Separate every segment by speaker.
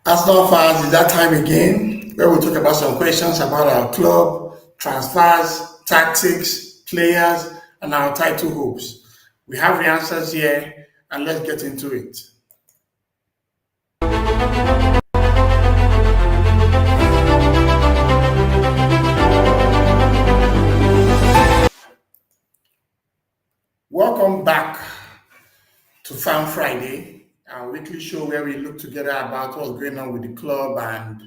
Speaker 1: Arsenal fans, it's that time again where we talk about some questions about our club, transfers, tactics, players, and our title hopes. We have the answers here, and let's get into it. Welcome back to Fan Friday, our weekly show where we look together about what's going on with the club and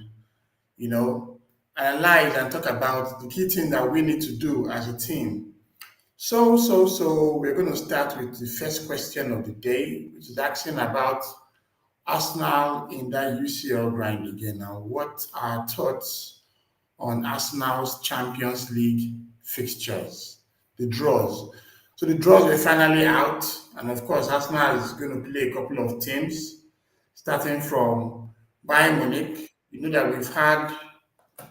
Speaker 1: you know analyze and talk about the key thing that we need to do as a team. So we're going to start with the first question of the day, which is asking about Arsenal in that UCL grind again. Now, what are thoughts on Arsenal's Champions League fixtures, the draws? So the draws were finally out, and of course, Arsenal is going to play a couple of teams, starting from Bayern Munich. You know that we've had a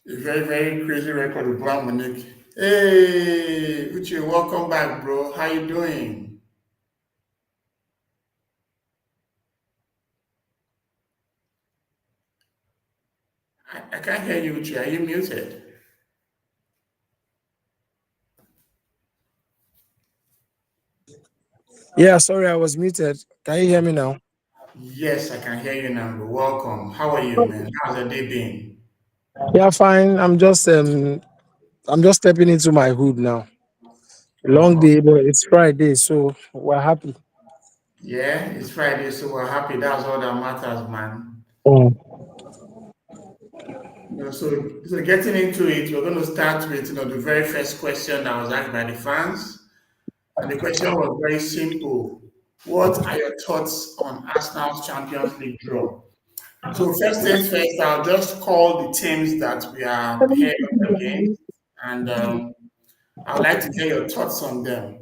Speaker 1: very crazy record with Bayern Munich. Hey, Uche, welcome back, bro. How you doing? I can't hear you, Uche. Are you muted?
Speaker 2: Yeah, sorry, I was muted. Can you hear me now?
Speaker 1: Yes, I can hear you now, bro. Welcome. How are you, man? How's the day been?
Speaker 2: Yeah, fine. I'm just stepping into my hood now. Long
Speaker 1: Oh,
Speaker 2: day, but it's Friday, so we're happy.
Speaker 1: yeah, it's Friday, so we're happy. That's all that matters, man.
Speaker 2: Mm.
Speaker 1: So getting into it, we're going to start with the very first question that was asked by the fans, and the question was very simple. What are your thoughts on Arsenal's Champions League draw? So first things first, I'll just call the teams that we are paired up against, and I would like to hear your thoughts on them.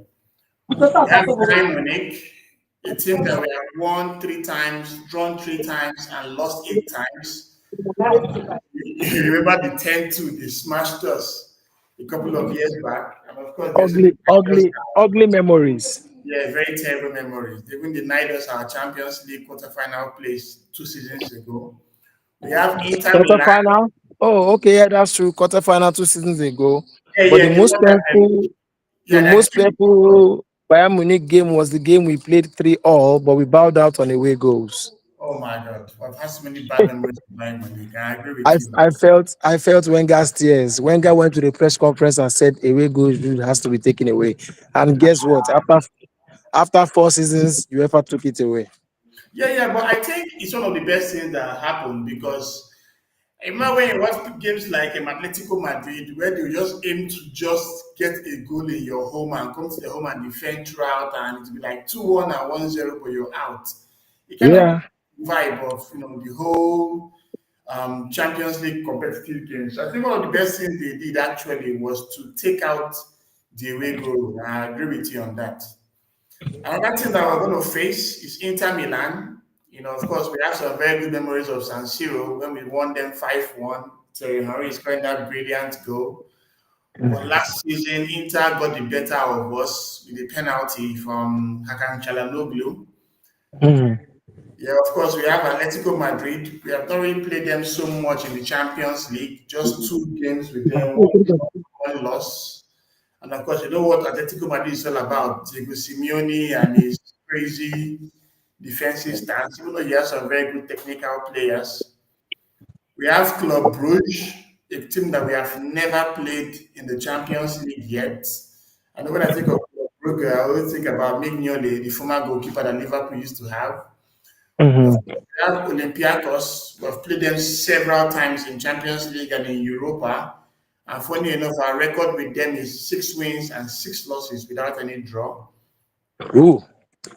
Speaker 1: We have Bayern Munich, a team that we have won 3 times, drawn 3 times, and lost 8 times. You remember the 10-2 they smashed us a couple of years back, and of course, they
Speaker 2: Ugly,
Speaker 1: us.
Speaker 2: ugly, ugly memories.
Speaker 1: Yeah, very terrible memories. They even denied us our Champions League quarterfinal place 2 seasons ago. We have Inter Milan.
Speaker 2: Quarterfinal. Oh, okay, yeah, that's true. Quarterfinal 2 seasons ago.
Speaker 1: Yeah,
Speaker 2: But
Speaker 1: yeah, they won that time.
Speaker 2: the
Speaker 1: Yeah,
Speaker 2: most
Speaker 1: that game.
Speaker 2: painful Bayern Munich game was the game we played 3-all, but we bowed out on away goals.
Speaker 1: Oh my God, I've had so many bad memories of Bayern Munich. I agree with
Speaker 2: I,
Speaker 1: you.
Speaker 2: I felt Wenger's tears. Wenger went to the press conference and said away goals rule has to be taken away. And guess what? After 4 seasons, UEFA took it away.
Speaker 1: Yeah, but I think it's one of the best things that happened because I remember when you watch games like Atletico Madrid, where they just aim to just get a goal in your home and come to the home and defend throughout, and it'll be like 2-1 and 1-0, but you're out. It kind of
Speaker 2: Yeah.
Speaker 1: vibe of the whole Champions League competitive games. I think one of the best things they did actually was to take out the away goal. I agree with you on that. Another thing that we're going to face is Inter Milan. Of course, we have some very good memories of San Siro when we won them 5-1. Terry Henry scoring that brilliant goal. But last season, Inter got the better of us with a penalty from Hakan Çalhanoğlu.
Speaker 2: Mhm.
Speaker 1: Yeah, of course, we have Atletico Madrid. We have not really played them so much in the Champions League, just 2 games with them, one loss. And of course, you know what Atletico Madrid is all about. Diego Simeone and his crazy defensive stance, even though he has some very good technical players. We have Club Brugge, a team that we have never played in the Champions League yet. And when I think of Club Brugge, I always think about Mignoli, the former goalkeeper that Liverpool used to have. Of
Speaker 2: Mhm.
Speaker 1: course, we have Olympiacos. We've played them several times in Champions League and in Europa. And funny enough, our record with them is 6 wins and 6 losses without any draw.
Speaker 2: Ooh.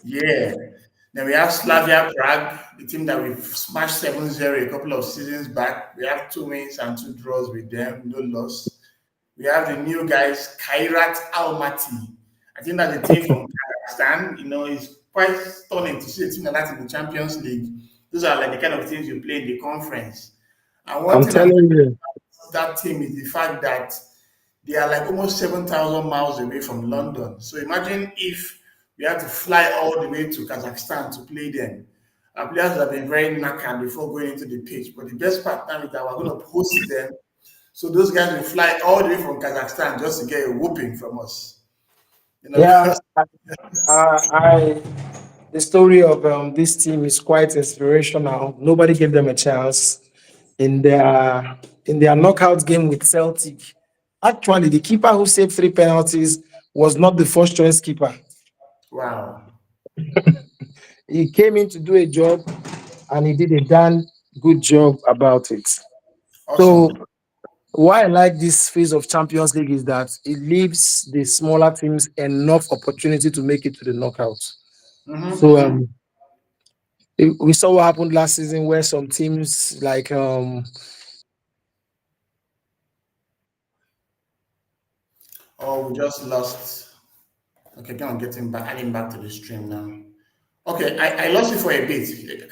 Speaker 1: Yeah. Then we have Slavia Prague, the team that we've smashed 7-0 a couple of seasons back. We have 2 wins and 2 draws with them, no loss. We have the new guys, Kairat Almaty. I think that's a team from Kazakhstan. It's quite stunning to see a team like that in the Champions League. Those are like the kind of teams you play in the conference. And one
Speaker 2: I'm
Speaker 1: thing I'm
Speaker 2: telling you.
Speaker 1: that team is the fact that they are like almost 7,000 miles away from London. So imagine if we had to fly all the way to Kazakhstan to play them. Our players have been very knackered before going into the pitch. But the best part now is that we're going to host them. So those guys will fly all the way from Kazakhstan just to get a whooping from us.
Speaker 2: Yeah,
Speaker 1: Because
Speaker 2: I the story of this team is quite inspirational. Nobody gave them a chance in their knockout game with Celtic. Actually, the keeper who saved three penalties was not the first choice keeper.
Speaker 1: wow,
Speaker 2: He came in to do a job and he did a damn good job about it.
Speaker 1: awesome.
Speaker 2: So why I like this phase of Champions League is that it leaves the smaller teams enough opportunity to make it to the knockouts. So
Speaker 1: Mm-hmm.
Speaker 2: we saw what happened last season where some teams like
Speaker 1: Oh, we just lost. Okay, now I'm getting back, adding back to the stream now. Okay, I lost you for a bit.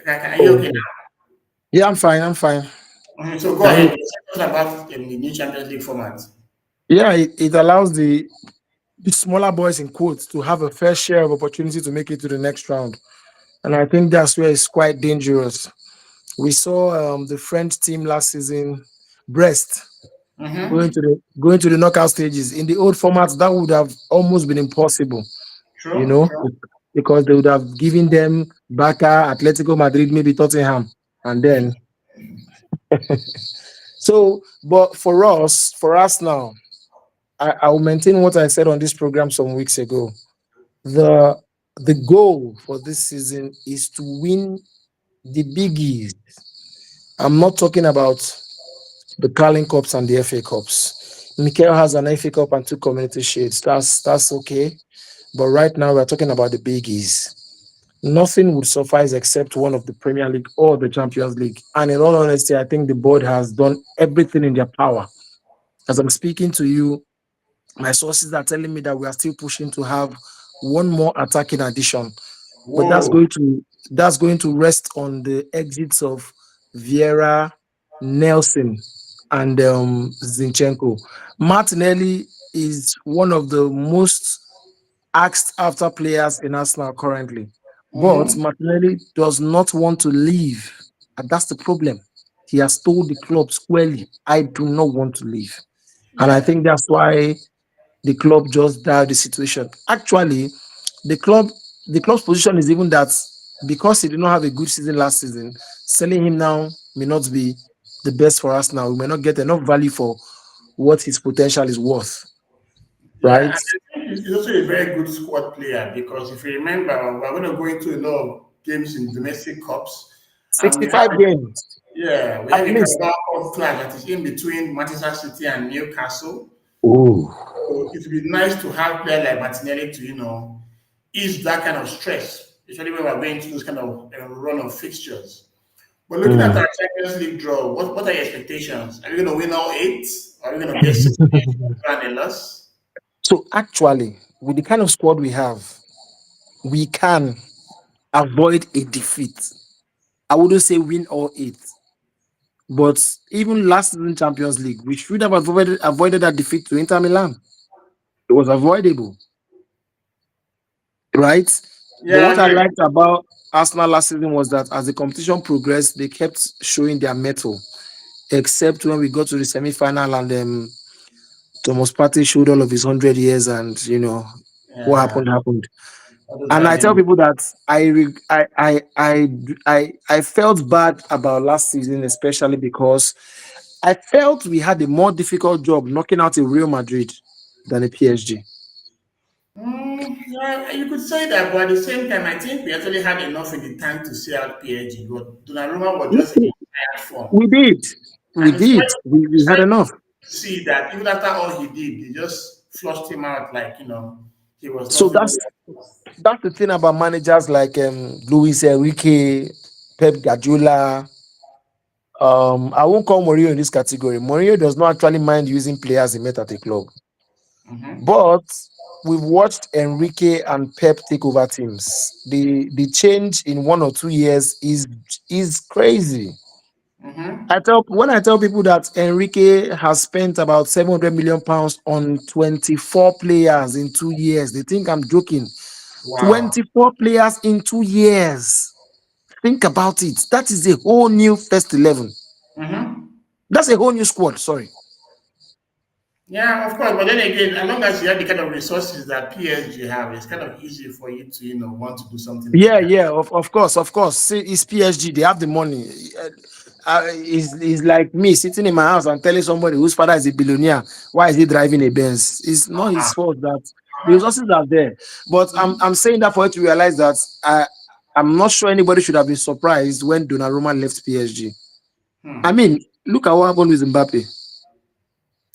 Speaker 1: Are you okay
Speaker 2: oh yeah, I'm fine, I'm fine.
Speaker 1: now? Mhm. So go
Speaker 2: Can
Speaker 1: ahead.
Speaker 2: you
Speaker 1: You're talking about the new Champions League format.
Speaker 2: yeah, it allows the smaller boys in quotes to have a fair share of opportunity to make it to the next round. And I think that's where it's quite dangerous. We saw the French team last season, Brest,
Speaker 1: Mm-hmm.
Speaker 2: going to the knockout stages. In the old format, that would have almost been impossible, you
Speaker 1: True,
Speaker 2: know,
Speaker 1: true.
Speaker 2: because they would have given them Barca, Atletico Madrid, maybe Tottenham, and then so. But for us now, I will maintain what I said on this program some weeks ago. The the goal for this season is to win the biggies. I'm not talking about the Carling Cups and the FA Cups. Mikel has an FA Cup and two community shields. That's okay. But right now we're talking about the biggies. Nothing would suffice except one of the Premier League or the Champions League. And in all honesty, I think the board has done everything in their power. As I'm speaking to you, my sources are telling me that we are still pushing to have one more attacking addition, but
Speaker 1: Whoa.
Speaker 2: that's going to rest on the exits of Vieira, Nelson, and Zinchenko. Martinelli is one of the most asked after players in Arsenal currently, but
Speaker 1: Mm-hmm.
Speaker 2: Martinelli does not want to leave, and that's the problem. He has told the club squarely, "I do not want to leave," and I
Speaker 1: Yeah.
Speaker 2: think that's why the club just dialed the situation. Actually, the club the club's position is even that because he did not have a good season last season, selling him now may not be the best for us now. We may not get enough value for what his potential is worth,
Speaker 1: Yeah, and
Speaker 2: right?
Speaker 1: I think he's also a very good squad player because if you remember, we're going to go into a lot of games in domestic cups, and
Speaker 2: 65 games
Speaker 1: we
Speaker 2: at
Speaker 1: have a
Speaker 2: least.
Speaker 1: Carabao Cup clash that is in between Manchester City and Newcastle.
Speaker 2: Oh,
Speaker 1: So it would be nice to have players like Martinelli to ease that kind of stress, especially when we're going through this kind of run of fixtures. But looking at
Speaker 2: mm.
Speaker 1: our Champions League draw, what are your expectations? Are we going to win all eight? Are we going to get 6 games and a loss?
Speaker 2: So actually, with the kind of squad we have, we can avoid a defeat. I wouldn't say win all eight, but even last season Champions League, we should have avoided that defeat to Inter Milan. It was avoidable, right? But
Speaker 1: Yeah, I
Speaker 2: what I
Speaker 1: agree.
Speaker 2: liked about Arsenal last season was that as the competition progressed, they kept showing their mettle. Except when we got to the semi-final and Thomas Partey showed all of his 100 years, and what
Speaker 1: Yeah,
Speaker 2: happened happened.
Speaker 1: all those
Speaker 2: And I
Speaker 1: guys
Speaker 2: tell
Speaker 1: in.
Speaker 2: people that I felt bad about last season, especially because I felt we had a more difficult job knocking out a Real Madrid than a PSG.
Speaker 1: Yeah, you could say that, but at the same time, I think we actually had enough in the time to see out PSG. But Donnarumma was just in his tired form,
Speaker 2: We did. We
Speaker 1: and
Speaker 2: did. We
Speaker 1: it's
Speaker 2: had
Speaker 1: quite
Speaker 2: enough.
Speaker 1: to see that even after all he did, they just flushed him out like he was
Speaker 2: So
Speaker 1: nothing.
Speaker 2: that's the thing about managers like Luis Enrique, Pep Guardiola. I won't call Mourinho in this category. Mourinho does not actually mind using players he met at a club,
Speaker 1: Mm-hmm.
Speaker 2: but we've watched Enrique and Pep take over teams. The change in 1 or 2 years is crazy.
Speaker 1: Mm-hmm.
Speaker 2: When I tell people that Enrique has spent about 700 million pounds on 24 players in 2 years, they think I'm joking.
Speaker 1: Wow.
Speaker 2: 24 players in 2 years. Think about it. That is a whole new first 11.
Speaker 1: Mm-hmm.
Speaker 2: That's a whole new squad. Sorry.
Speaker 1: Yeah, of course. But then again, as long as you have the kind of resources that PSG have, it's kind of easy for you to, want to do something like
Speaker 2: Yeah,
Speaker 1: that.
Speaker 2: yeah, of course, of course. See, it's PSG. They have the money. It's like me sitting in my house and telling somebody whose father is a billionaire, why is he driving a Benz? It's not his fault that the
Speaker 1: Uh-huh.
Speaker 2: resources are there. But I'm saying that for you to realize that I'm not sure anybody should have been surprised when Donnarumma left PSG. I
Speaker 1: Hmm.
Speaker 2: mean, look at what happened with Mbappe.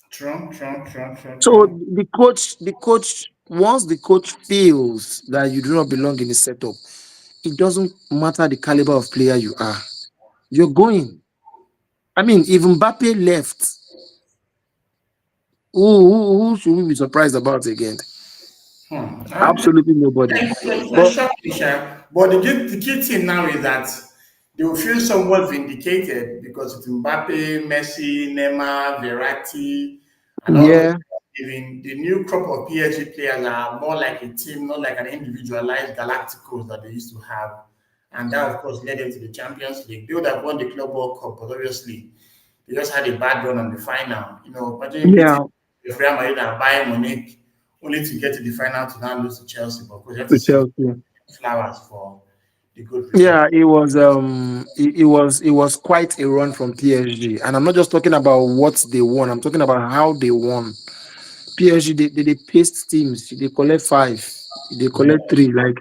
Speaker 1: True, true, true, true,
Speaker 2: So
Speaker 1: true.
Speaker 2: once the coach feels that you do not belong in the setup, it doesn't matter the caliber of player you are. You're going. I mean, if Mbappe left, who should we be surprised about again?
Speaker 1: Hmm.
Speaker 2: Absolutely nobody.
Speaker 1: It's
Speaker 2: But
Speaker 1: shocking, sha. But the key thing now is that they will feel somewhat vindicated because it's Mbappe, Messi, Neymar, Verratti, and all those.
Speaker 2: yeah,
Speaker 1: Even the new crop of PSG players are more like a team, not like an individualized Galacticos that they used to have. And that, of course, led them to the Champions League. They would have won the Club World Cup, but obviously, they just had a bad run on the final. Imagine beating
Speaker 2: yeah,
Speaker 1: Real Madrid and Bayern Munich only to get to the final to now lose to Chelsea. But of course, you have to
Speaker 2: to
Speaker 1: see
Speaker 2: Chelsea.
Speaker 1: flowers for the good result.
Speaker 2: Yeah, it was quite a run from PSG. And I'm not just talking about what they won, I'm talking about how they won. PSG they paced teams, they collect five, they
Speaker 1: Yeah,
Speaker 2: collect three. Like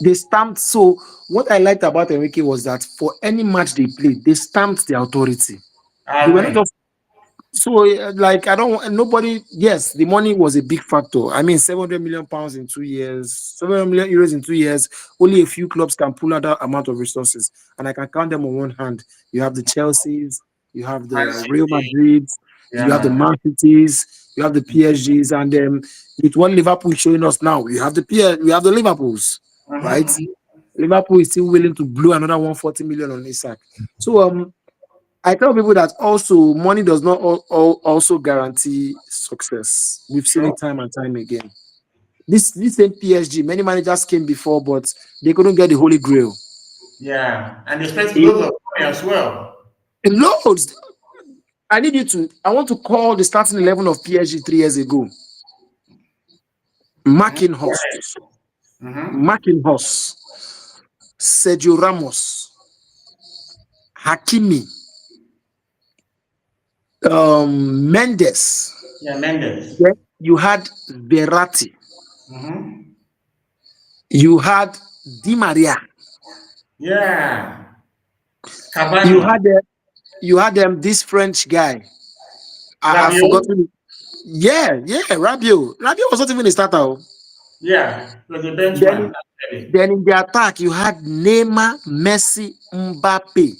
Speaker 2: they stamped. So what I liked about Enrique was that for any match they played, they stamped the authority. They
Speaker 1: I
Speaker 2: were not
Speaker 1: agree.
Speaker 2: just so like I don't want nobody. Yes, the money was a big factor. I mean, 700 million pounds in 2 years, 700 million euros in 2 years. Only a few clubs can pull out that amount of resources, and I can count them on one hand. You have the Chelseas, you have
Speaker 1: Man
Speaker 2: the Real
Speaker 1: City,
Speaker 2: Madrids,
Speaker 1: yeah,
Speaker 2: you have the
Speaker 1: man.
Speaker 2: Man Cities, you have the PSGs, and with what Liverpool is showing us now, we have the Liverpools, right?
Speaker 1: Mm-hmm.
Speaker 2: Liverpool is still willing to blow another 140 million on Isak. So I tell people that also money does not also guarantee success. We've seen
Speaker 1: True.
Speaker 2: it time and time again. This same PSG, many managers came before, but they couldn't get the holy grail.
Speaker 1: Yeah, and they spent
Speaker 2: It,
Speaker 1: loads of money as well.
Speaker 2: loads. I want to call the starting 11 of PSG 3 years ago.
Speaker 1: Mhm.
Speaker 2: Marquinhos,
Speaker 1: Mm-hmm.
Speaker 2: Marquinhos, Sergio Ramos, Hakimi, Mendes.
Speaker 1: Yeah, Mendes.
Speaker 2: Then you had Verratti.
Speaker 1: Mm-hmm.
Speaker 2: You had Di Maria.
Speaker 1: Yeah,
Speaker 2: You
Speaker 1: Cavani,
Speaker 2: had this French guy. I've
Speaker 1: Rabiot.
Speaker 2: forgotten. Yeah, yeah, Rabiot. Rabiot was not even a starter. Oh.
Speaker 1: Yeah, was a benchman.
Speaker 2: Then,
Speaker 1: Actually.
Speaker 2: then in the attack, you had Neymar, Messi, Mbappe.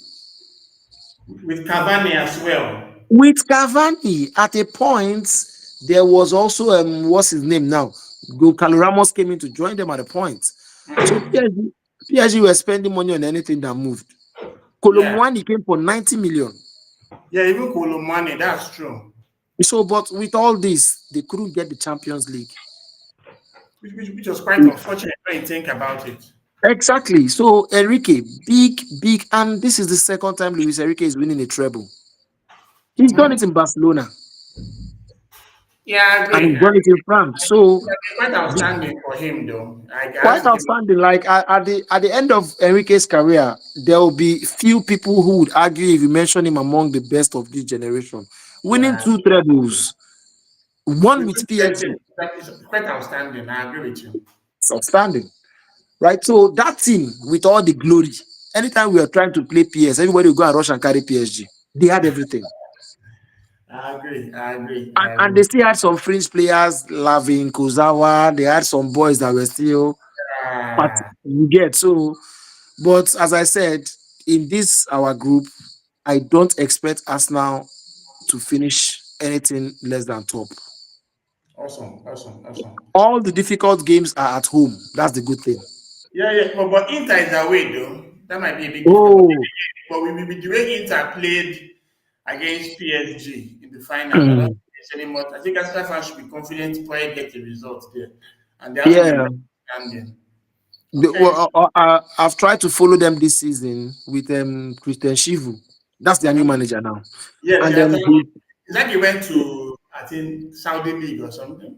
Speaker 1: With Cavani as well.
Speaker 2: With Cavani, at a point, there was also what's his name now? Gonçalo Ramos came in to join them at a point. So PSG were spending money on anything that moved.
Speaker 1: Yeah,
Speaker 2: Colomwani came for 90 million.
Speaker 1: yeah, even Kolomani, that's true.
Speaker 2: So, but with all this, they couldn't get the Champions League.
Speaker 1: Which was quite unfortunate when you think about it.
Speaker 2: Exactly. So Enrique, big, big, and this is the second time Luis Enrique is winning a treble. He's done
Speaker 1: Mm-hmm.
Speaker 2: it in Barcelona
Speaker 1: Yeah, I
Speaker 2: and
Speaker 1: agree.
Speaker 2: he's done it in France. So
Speaker 1: Quite
Speaker 2: the,
Speaker 1: outstanding for him, though. I have
Speaker 2: quite
Speaker 1: to give.
Speaker 2: outstanding. Like at the end of Enrique's career, there will be few people who would argue if you mention him among the best of this generation. Winning
Speaker 1: Yeah,
Speaker 2: two trebles, one
Speaker 1: with
Speaker 2: with PSG,
Speaker 1: that is quite outstanding. I agree with you.
Speaker 2: it's outstanding, right? So that team with all the glory. Anytime we are trying to play PS, everybody will go and rush and carry PSG. They had everything.
Speaker 1: I agree. I agree.
Speaker 2: And,
Speaker 1: I
Speaker 2: and
Speaker 1: agree.
Speaker 2: they still had some fringe players, Lavin, Kozawa. They had some boys that were still part
Speaker 1: Ah,
Speaker 2: you get. So, but as I said, in this our group, I don't expect Arsenal to finish anything less than top.
Speaker 1: awesome, awesome, awesome.
Speaker 2: All the difficult games are at home. That's the good thing.
Speaker 1: Yeah, yeah. But Inter is away though. That might be a bit difficult.
Speaker 2: Oh,
Speaker 1: With the way Inter played against PSG in the final, I don't
Speaker 2: mm,
Speaker 1: think there's any more. I think Arsenal fans should be confident to probably get a result there, and they have to be
Speaker 2: yeah,
Speaker 1: very standing. Okay.
Speaker 2: I've tried to follow them this season with Christian Shivu. That's their new
Speaker 1: Mhm.
Speaker 2: manager now.
Speaker 1: Yes,
Speaker 2: And
Speaker 1: yeah, I
Speaker 2: then
Speaker 1: thought
Speaker 2: he,
Speaker 1: is that he went to I think Saudi League or something.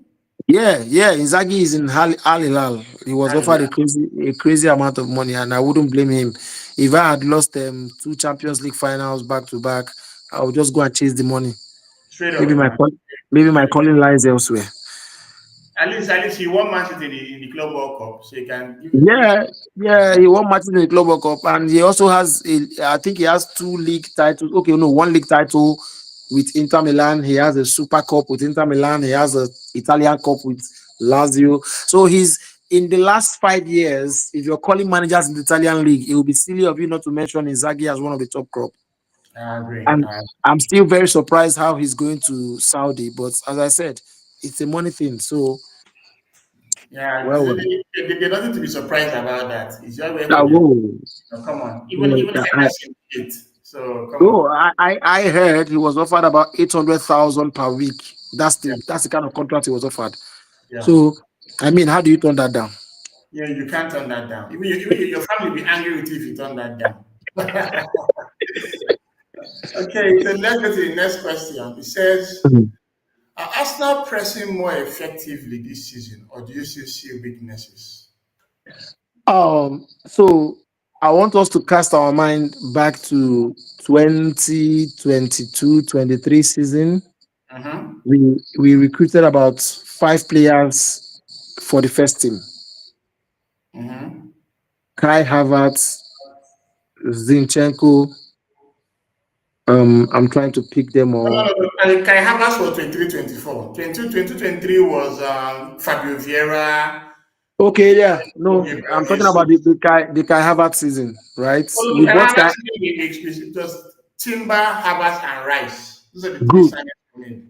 Speaker 2: yeah, Inzaghi is in Al Hilal. He was offered
Speaker 1: Alila.
Speaker 2: a crazy amount of money, and I wouldn't blame him. If I had lost two Champions League finals back to back, I would just go and chase the money.
Speaker 1: Straight
Speaker 2: Maybe
Speaker 1: up,
Speaker 2: my
Speaker 1: man.
Speaker 2: maybe my
Speaker 1: Straight up.
Speaker 2: calling lies elsewhere.
Speaker 1: At least he won matches in the Club World Cup, so he can give
Speaker 2: Yeah, yeah, he won matches in the Club World Cup, and he also has, I think he has two league titles. Okay, no, one league title with Inter Milan. He has a Super Cup with Inter Milan. He has a Italian Cup with Lazio. So he's in the last 5 years. If you're calling managers in the Italian league, it would be silly of you not to mention Inzaghi as one of the top crop.
Speaker 1: I agree.
Speaker 2: And I'm still very surprised how he's going to Saudi. But as I said, it's a money thing. So
Speaker 1: Yeah,
Speaker 2: well, well.
Speaker 1: there's nothing to be surprised about that. It's just where
Speaker 2: I
Speaker 1: for the
Speaker 2: will.
Speaker 1: no, come on. Even
Speaker 2: Yeah,
Speaker 1: Saka said it. So come on.
Speaker 2: oh, I heard he was offered about 800,000 per week.
Speaker 1: Yeah,
Speaker 2: That's the kind of contract he was offered.
Speaker 1: yeah.
Speaker 2: So, I mean, how do you turn that down?
Speaker 1: Yeah, you can't turn that down. Even your family will be angry with you if you turn that down. Okay, so let's go to the next question. It says,
Speaker 2: Mhm.
Speaker 1: are Arsenal pressing more effectively this season, or do you still see weaknesses?
Speaker 2: So I want us to cast our mind back to 2022-23 season.
Speaker 1: Mm-hmm.
Speaker 2: We recruited about 5 players for the first team.
Speaker 1: Mm-hmm.
Speaker 2: Kai Havertz, Zinchenko. I'm trying to pick them
Speaker 1: No, no,
Speaker 2: all.
Speaker 1: no, no. And Kai Havertz was 23-24. 22-23 was Fabio Vieira,
Speaker 2: Okay, yeah. No,
Speaker 1: Gabriel
Speaker 2: I'm talking about
Speaker 1: Jesus.
Speaker 2: the Kai Havertz season, right?
Speaker 1: Oh,
Speaker 2: We
Speaker 1: look,
Speaker 2: bought Kai.
Speaker 1: Havertz it was Timber, Havertz, and Rice. Those are the three
Speaker 2: Good.
Speaker 1: signings for me.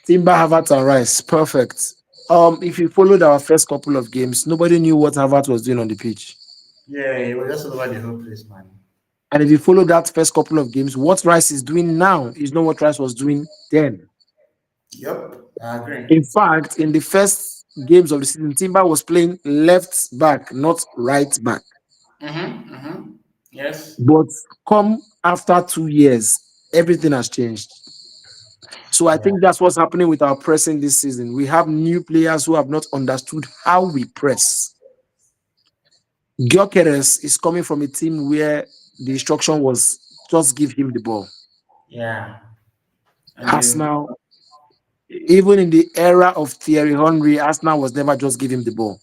Speaker 2: Timber, Havertz, and Rice. Perfect. If you followed our first couple of games, nobody knew what Havertz was doing on the pitch.
Speaker 1: Yeah, it was just all over the whole place, man.
Speaker 2: And if you follow that first couple of games, what Rice is doing now is not what Rice was doing then.
Speaker 1: Yep, I agree.
Speaker 2: In fact, in the first games of the season, Timber was playing left back, not right back.
Speaker 1: Mm-hmm. Mm-hmm. Yes.
Speaker 2: But come after 2 years, everything has changed. So I
Speaker 1: Yeah.
Speaker 2: think that's what's happening with our pressing this season. We have new players who have not understood how we press. Gyokeres is coming from a team where the instruction was just give him the ball.
Speaker 1: Yeah. And then
Speaker 2: Arsenal, even in the era of Thierry Henry, Arsenal was never just give him the ball.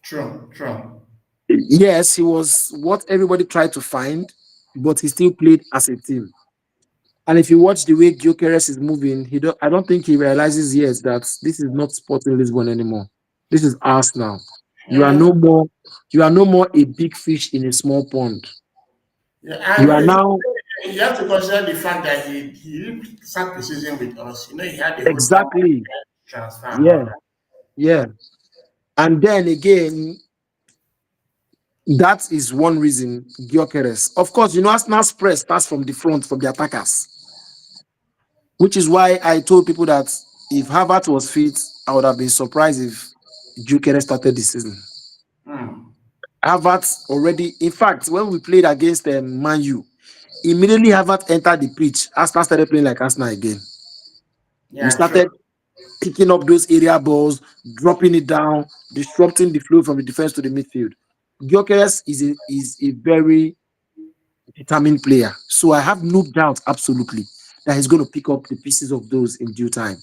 Speaker 1: true, true.
Speaker 2: Yes, he was what everybody tried to find, but he still played as a team. And if you watch the way Gyokeres is moving, I don't think he realizes yet that this is not Sporting Lisbon anymore. This is Arsenal. You are
Speaker 1: Yeah,
Speaker 2: no more you are no more a big fish in a small pond.
Speaker 1: yeah, I
Speaker 2: You are
Speaker 1: agree with
Speaker 2: now
Speaker 1: you. You have to consider the fact that he didn't start the season with us. He had the whole summer
Speaker 2: exactly.
Speaker 1: transfer and
Speaker 2: Yeah,
Speaker 1: all that.
Speaker 2: yeah. And then again, that is one reason Gyokeres. Of course, Arsenal's press starts from the front, from the attackers, which is why I told people that if Harvard was fit, I would have been surprised if Gyokeres started the season.
Speaker 1: Hmm.
Speaker 2: Havertz already, in fact, when we played against Man U, immediately Havertz entered the pitch. Arsenal started playing like Arsenal again. We
Speaker 1: Yeah, true.
Speaker 2: started picking up those area balls, dropping it down, disrupting the flow from the defense to the midfield. Gyokeres is a very determined player. So I have no doubt, absolutely, that he's going to pick up the pieces of those in due time.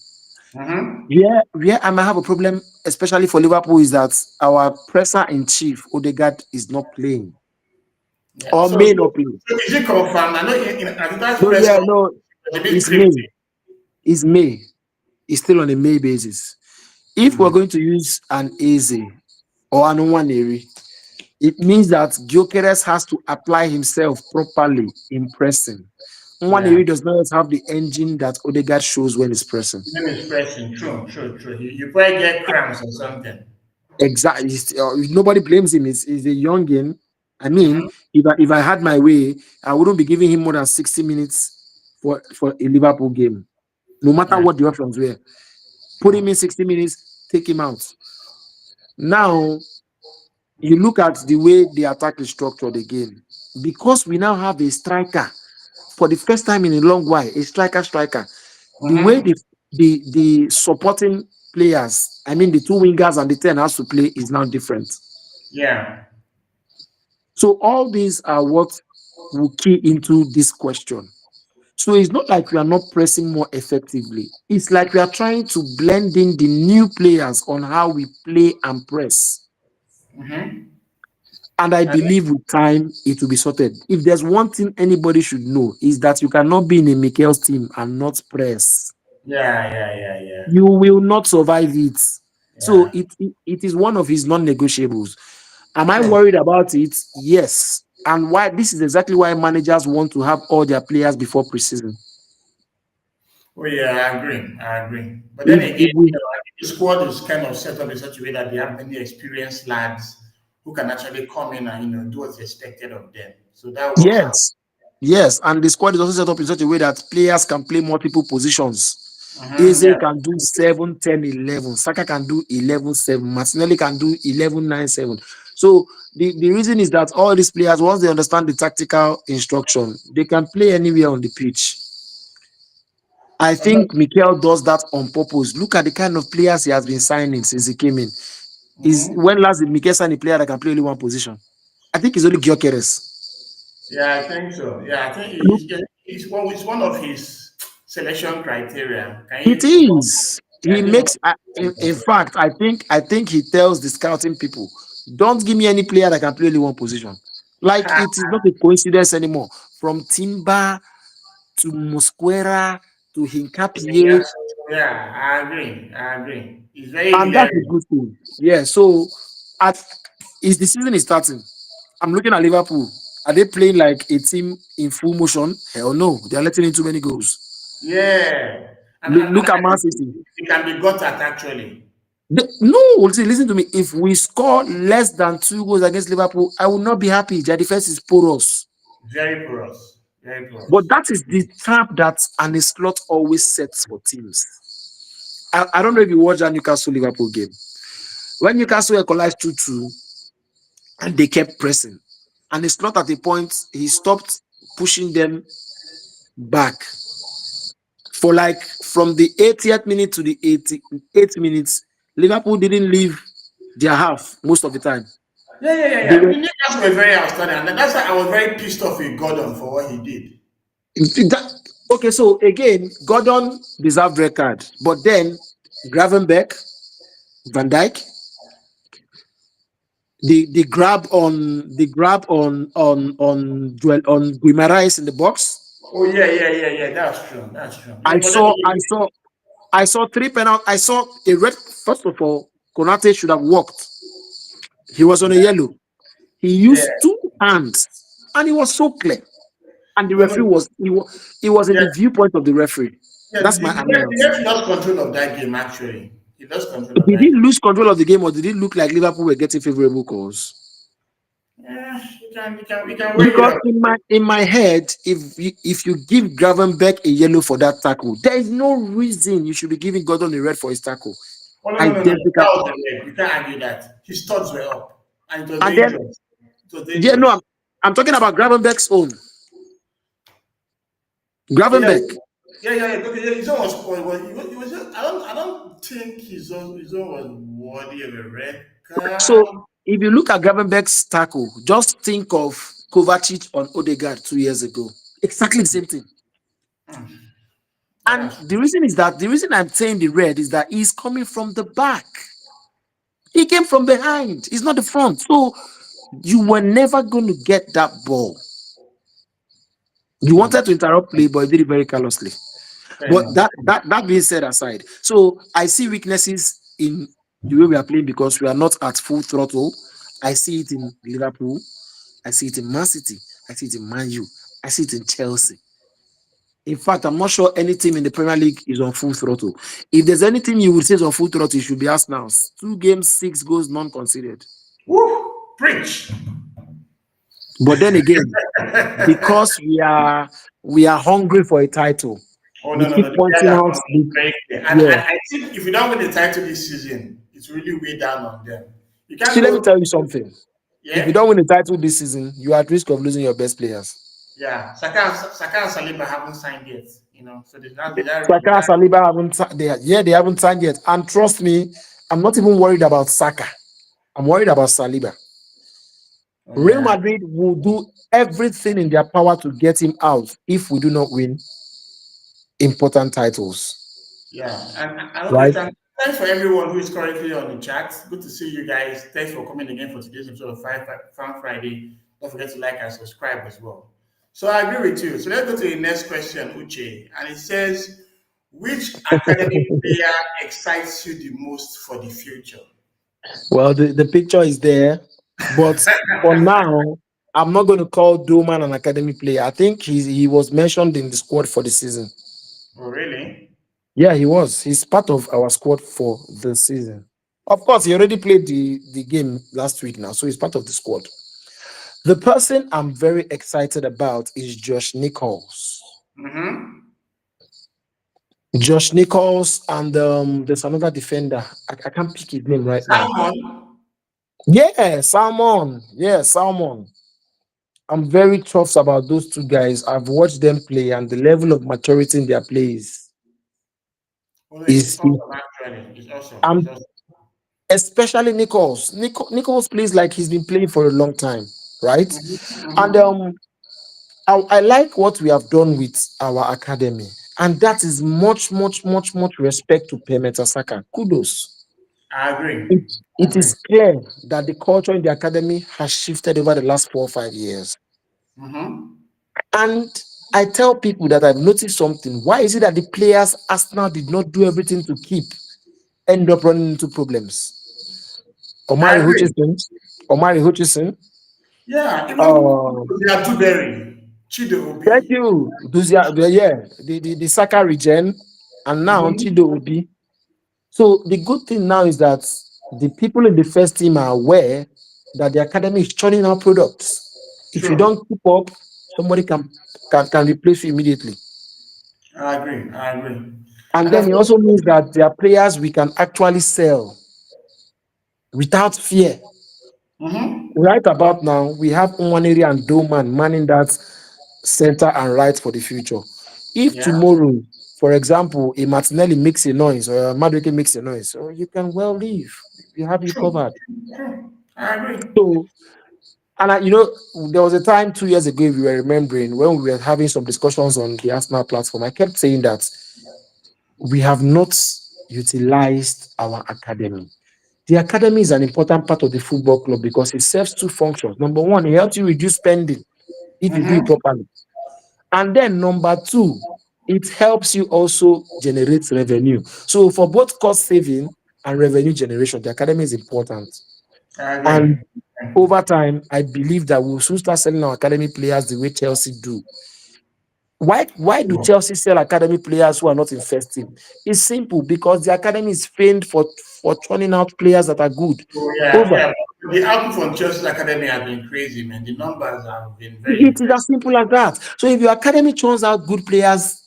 Speaker 1: Mm-hmm.
Speaker 2: Yeah, where I might have a problem, especially for Liverpool, is that our presser in chief, Odegaard, is not playing
Speaker 1: Yeah.
Speaker 2: or
Speaker 1: So,
Speaker 2: may
Speaker 1: so,
Speaker 2: not play.
Speaker 1: so is it confirmed? I know in Adidas
Speaker 2: No,
Speaker 1: press
Speaker 2: yeah,
Speaker 1: conference
Speaker 2: no,
Speaker 1: it was a bit
Speaker 2: it's May.
Speaker 1: cryptic.
Speaker 2: It's May. It's still on a May basis. If we're
Speaker 1: Mm.
Speaker 2: going to use an Eze or an Nwaneri, it means that Gyokeres has to apply himself properly in pressing.
Speaker 1: Yeah.
Speaker 2: Nwaneri does not have the engine that Odegaard shows when he's pressing.
Speaker 1: Even is pressing. True, true, true. You probably get cramps or something.
Speaker 2: Exactly. Nobody blames him. He's a youngin. I
Speaker 1: Mm-hmm.
Speaker 2: mean, if I had my way, I wouldn't be giving him more than 60 minutes for a Liverpool game, no matter
Speaker 1: Yeah,
Speaker 2: what the options were. Put him
Speaker 1: true.
Speaker 2: in 60 minutes, take him out. Now, you look at the way the attack is structured again. Because we now have a striker for the first time in a long while, a striker. The way
Speaker 1: Mm-hmm.
Speaker 2: the supporting players, I mean the two wingers and the 10 has to play is now different.
Speaker 1: Yeah.
Speaker 2: So all these are what will key into this question. So it's not like we are not pressing more effectively. It's like we are trying to blend in the new players on how we play and press.
Speaker 1: Mm-hmm.
Speaker 2: And I
Speaker 1: And
Speaker 2: believe with time it will be sorted. If there's one thing anybody should know is that you cannot be in a Mikel's team and not press.
Speaker 1: yeah.
Speaker 2: You will not survive it. So
Speaker 1: Yeah.
Speaker 2: it is one of his non-negotiables. Am I
Speaker 1: True.
Speaker 2: worried about it? Yes. And why this is exactly why managers want to have all their players before preseason.
Speaker 1: Oh yeah, I agree. I agree. But then again,
Speaker 2: If we
Speaker 1: I think the squad is kind of set up in such a way that they have many experienced lads who can actually come in and do what's expected of them. So that works out.
Speaker 2: Yes, yes, and the squad is also set up in such a way that players can play multiple positions.
Speaker 1: Mm-hmm.
Speaker 2: Eze
Speaker 1: Yeah.
Speaker 2: can do 7, 10, 11. Saka can do 11, 7. Martinelli can do 11, 9, 7. So the reason is that all these players, once they understand the tactical instruction, they can play anywhere on the pitch. I
Speaker 1: Oh, no.
Speaker 2: think Mikel does that on purpose. Look at the kind of players he has been signing since he came in. Is
Speaker 1: Mm-hmm.
Speaker 2: when last did Mikel sign a player that can play only one position? I think it's only Gyokeres.
Speaker 1: Yeah, I think so. Yeah, I think it's one of his selection criteria. Can
Speaker 2: It
Speaker 1: you
Speaker 2: is. He
Speaker 1: I think one
Speaker 2: makes. In
Speaker 1: of
Speaker 2: fact, I think he tells the scouting people, "Don't give me any player that can play only one position." Like
Speaker 1: Ha,
Speaker 2: it is not a coincidence anymore. From Timber to Mosquera to Hincapié,
Speaker 1: yes. Yeah, I agree. I agree. It's very
Speaker 2: and that's a
Speaker 1: hilarious.
Speaker 2: good thing. Yeah. So, at is the season is starting. I'm looking at Liverpool. Are they playing like a team in full motion? Hell no. They are letting in too many goals.
Speaker 1: Yeah. And
Speaker 2: Look at
Speaker 1: I
Speaker 2: Man
Speaker 1: think
Speaker 2: City.
Speaker 1: it can be got at actually.
Speaker 2: No, see, listen to me. If we score less than 2 goals against Liverpool, I will not be happy. Their defense is porous.
Speaker 1: Very porous. Very
Speaker 2: But
Speaker 1: porous.
Speaker 2: that is the trap that an slot always sets for teams. I don't know if you watched that Newcastle Liverpool game. When Newcastle equalized 2-2 and they kept pressing, and it's not at the point he stopped pushing them back for like from the 80th minute to the 88th minutes. Liverpool didn't leave their half most of the time. They
Speaker 1: Yeah.
Speaker 2: were
Speaker 1: Newcastle were very outstanding, and that's why I was very pissed off with Gordon for what he did.
Speaker 2: That, okay, so again, Gordon deserved red card, but then Gravenbeck, Van Dyke, the grab on Joel on Guimaraes in the box.
Speaker 1: Oh yeah. That's true. That's true.
Speaker 2: I
Speaker 1: But then
Speaker 2: saw I saw I saw three penalty. I saw a red. First of all, Konate should have walked. He was on a yellow. He
Speaker 1: yeah.
Speaker 2: used two hands, and it was so clear. And the
Speaker 1: No, no.
Speaker 2: referee was in
Speaker 1: Yeah,
Speaker 2: the viewpoint of the referee.
Speaker 1: yeah.
Speaker 2: That's my
Speaker 1: The
Speaker 2: annoyance.
Speaker 1: ref lost control of that game. Actually, he lost control of
Speaker 2: Did
Speaker 1: that
Speaker 2: he
Speaker 1: game.
Speaker 2: lose control of the game, or did it look like Liverpool were getting favorable calls?
Speaker 1: Yeah, we can weigh it
Speaker 2: Because
Speaker 1: out.
Speaker 2: in my head, if you give Gravenbeck a yellow for that tackle, there is no reason you should be giving Gordon a red for his tackle.
Speaker 1: Oh no.
Speaker 2: Identical.
Speaker 1: That was the red. You can't argue that. His studs were up, and it was
Speaker 2: And then,
Speaker 1: dangerous. It was
Speaker 2: yeah, no, I'm,
Speaker 1: dangerous.
Speaker 2: I'm talking about Gravenbeck's own.
Speaker 1: Yeah, yeah,
Speaker 2: Gravenbeck.
Speaker 1: Okay, yeah. His own was I don't think his own was worthy of a red card.
Speaker 2: So if you look at Gravenbeck's tackle, just think of Kovacic on Odegaard 2 years ago. Exactly the same thing. And
Speaker 1: That's
Speaker 2: the reason I'm saying the red is that he's coming from the back. He came from behind. He's not the front. So you were never going to get that ball. You wanted to interrupt play, but you did it very carelessly.
Speaker 1: fair
Speaker 2: But
Speaker 1: enough.
Speaker 2: that being said aside, so I see weaknesses in the way we are playing because we are not at full throttle. I see it in Liverpool. I see it in Man City. I see it in Man U. I see it in Chelsea. In fact, I'm not sure any team in the Premier League is on full throttle. If there's any team you would say is on full throttle, it should be Arsenal. 2 games, 6 goals, none conceded.
Speaker 1: Woo! Preach.
Speaker 2: But then again, because we are hungry for a title,
Speaker 1: Oh
Speaker 2: we
Speaker 1: no.
Speaker 2: keep
Speaker 1: The players
Speaker 2: pointing
Speaker 1: are
Speaker 2: out
Speaker 1: coming
Speaker 2: the
Speaker 1: very clear. And
Speaker 2: yeah.
Speaker 1: I think if you don't win the title this season, it's really way down on them. You can't
Speaker 2: See, let me
Speaker 1: go.
Speaker 2: tell you something. If you
Speaker 1: Yeah,
Speaker 2: don't win the title this season, you are at risk of losing your best players.
Speaker 1: yeah. Saka and Saliba haven't signed yet. You know, so
Speaker 2: Saka and Saliba they haven't signed yet. And trust me, I'm not even worried about Saka. I'm worried about Saliba.
Speaker 1: oh
Speaker 2: Real
Speaker 1: yeah,
Speaker 2: Madrid will do everything in their power to get him out if we do not win important titles.
Speaker 1: yeah. And okay,
Speaker 2: Right?
Speaker 1: thanks for everyone who is currently on the chat. Good to see you guys. Thanks for coming again for today's episode of Fan Friday. Don't forget to like and subscribe as well. So I agree with you. So let's go to the next question, Uche. And it says, which academy player excites you the most for the future?
Speaker 2: Well, the picture is there, but for now, I'm not going to call Doman an academy player. I think he was mentioned in the squad for the season.
Speaker 1: Oh, really?
Speaker 2: Yeah, he was. He's part of our squad for the season. Of course, he already played the game last week now, so he's part of the squad. The person I'm very excited about is Josh Nichols.
Speaker 1: Mm-hmm.
Speaker 2: Josh Nichols and there's another defender. I can't pick his name right now.
Speaker 1: Salmon.
Speaker 2: Yeah, Salmon. Yeah, Salmon. I'm very chuffed about those two guys. I've watched them play, and the level of maturity in their plays
Speaker 1: Oh, no, it's
Speaker 2: is.
Speaker 1: awesome, actually. It's awesome. It's
Speaker 2: I'm
Speaker 1: awesome.
Speaker 2: especially Nichols. Nichols plays like he's been playing for a long time, right?
Speaker 1: Mm-hmm.
Speaker 2: And
Speaker 1: Mm-hmm.
Speaker 2: I like what we have done with our academy, and that is much, much, much, much respect to Pemeta Saka. Kudos.
Speaker 1: I agree.
Speaker 2: It,
Speaker 1: I
Speaker 2: it
Speaker 1: agree.
Speaker 2: is clear that the culture in the academy has shifted over the last 4 or 5 years.
Speaker 1: Mm-hmm.
Speaker 2: And I tell people that I've noticed something. Why is it that the players Arsenal did not do everything to keep end up running into problems?
Speaker 1: I
Speaker 2: Omari
Speaker 1: agree.
Speaker 2: Hutchison, Omari Hutchison.
Speaker 1: Yeah, even
Speaker 2: Uh,
Speaker 1: they are too berry. Chido
Speaker 2: Thank
Speaker 1: Obi.
Speaker 2: you. Yeah, the Saka regen, and now
Speaker 1: Mm-hmm.
Speaker 2: Chido Obi. So the good thing now is that the people in the first team are aware that the academy is churning out products. If you
Speaker 1: True.
Speaker 2: don't keep up, somebody can replace you immediately.
Speaker 1: I agree. I agree.
Speaker 2: And
Speaker 1: And
Speaker 2: then
Speaker 1: of
Speaker 2: it
Speaker 1: course,
Speaker 2: also means that there are players we can actually sell without fear.
Speaker 1: mm-hmm.
Speaker 2: Right about now, we have Nwaneri and Doman manning that center and right for the future. If
Speaker 1: Yeah,
Speaker 2: tomorrow, for example, a Martinelli makes a noise or a Madueke makes a noise, so you can well leave. We have you
Speaker 1: true.
Speaker 2: covered.
Speaker 1: True. I agree.
Speaker 2: So, and there was a time 2 years ago, if you were remembering, when we were having some discussions on the Arsenal platform, I kept saying that we have not utilized our academy. The academy is an important part of the football club because it serves two functions. Number one, it helps you reduce spending if you do it
Speaker 1: Mm-hmm.
Speaker 2: properly. And then number two, it helps you also generate revenue. So for both cost saving and revenue generation, the academy is important.
Speaker 1: I
Speaker 2: And
Speaker 1: agree.
Speaker 2: over time, I believe that we'll soon start selling our academy players the way Chelsea do. Why do Chelsea sell academy players who are not in first team? It's simple because the academy is famed for churning out players that are good.
Speaker 1: Oh, yeah,
Speaker 2: Over.
Speaker 1: yeah. The output from Chelsea Academy has been crazy, man. The numbers have been very
Speaker 2: It is
Speaker 1: impressive.
Speaker 2: as simple as that. So if your academy churns out good players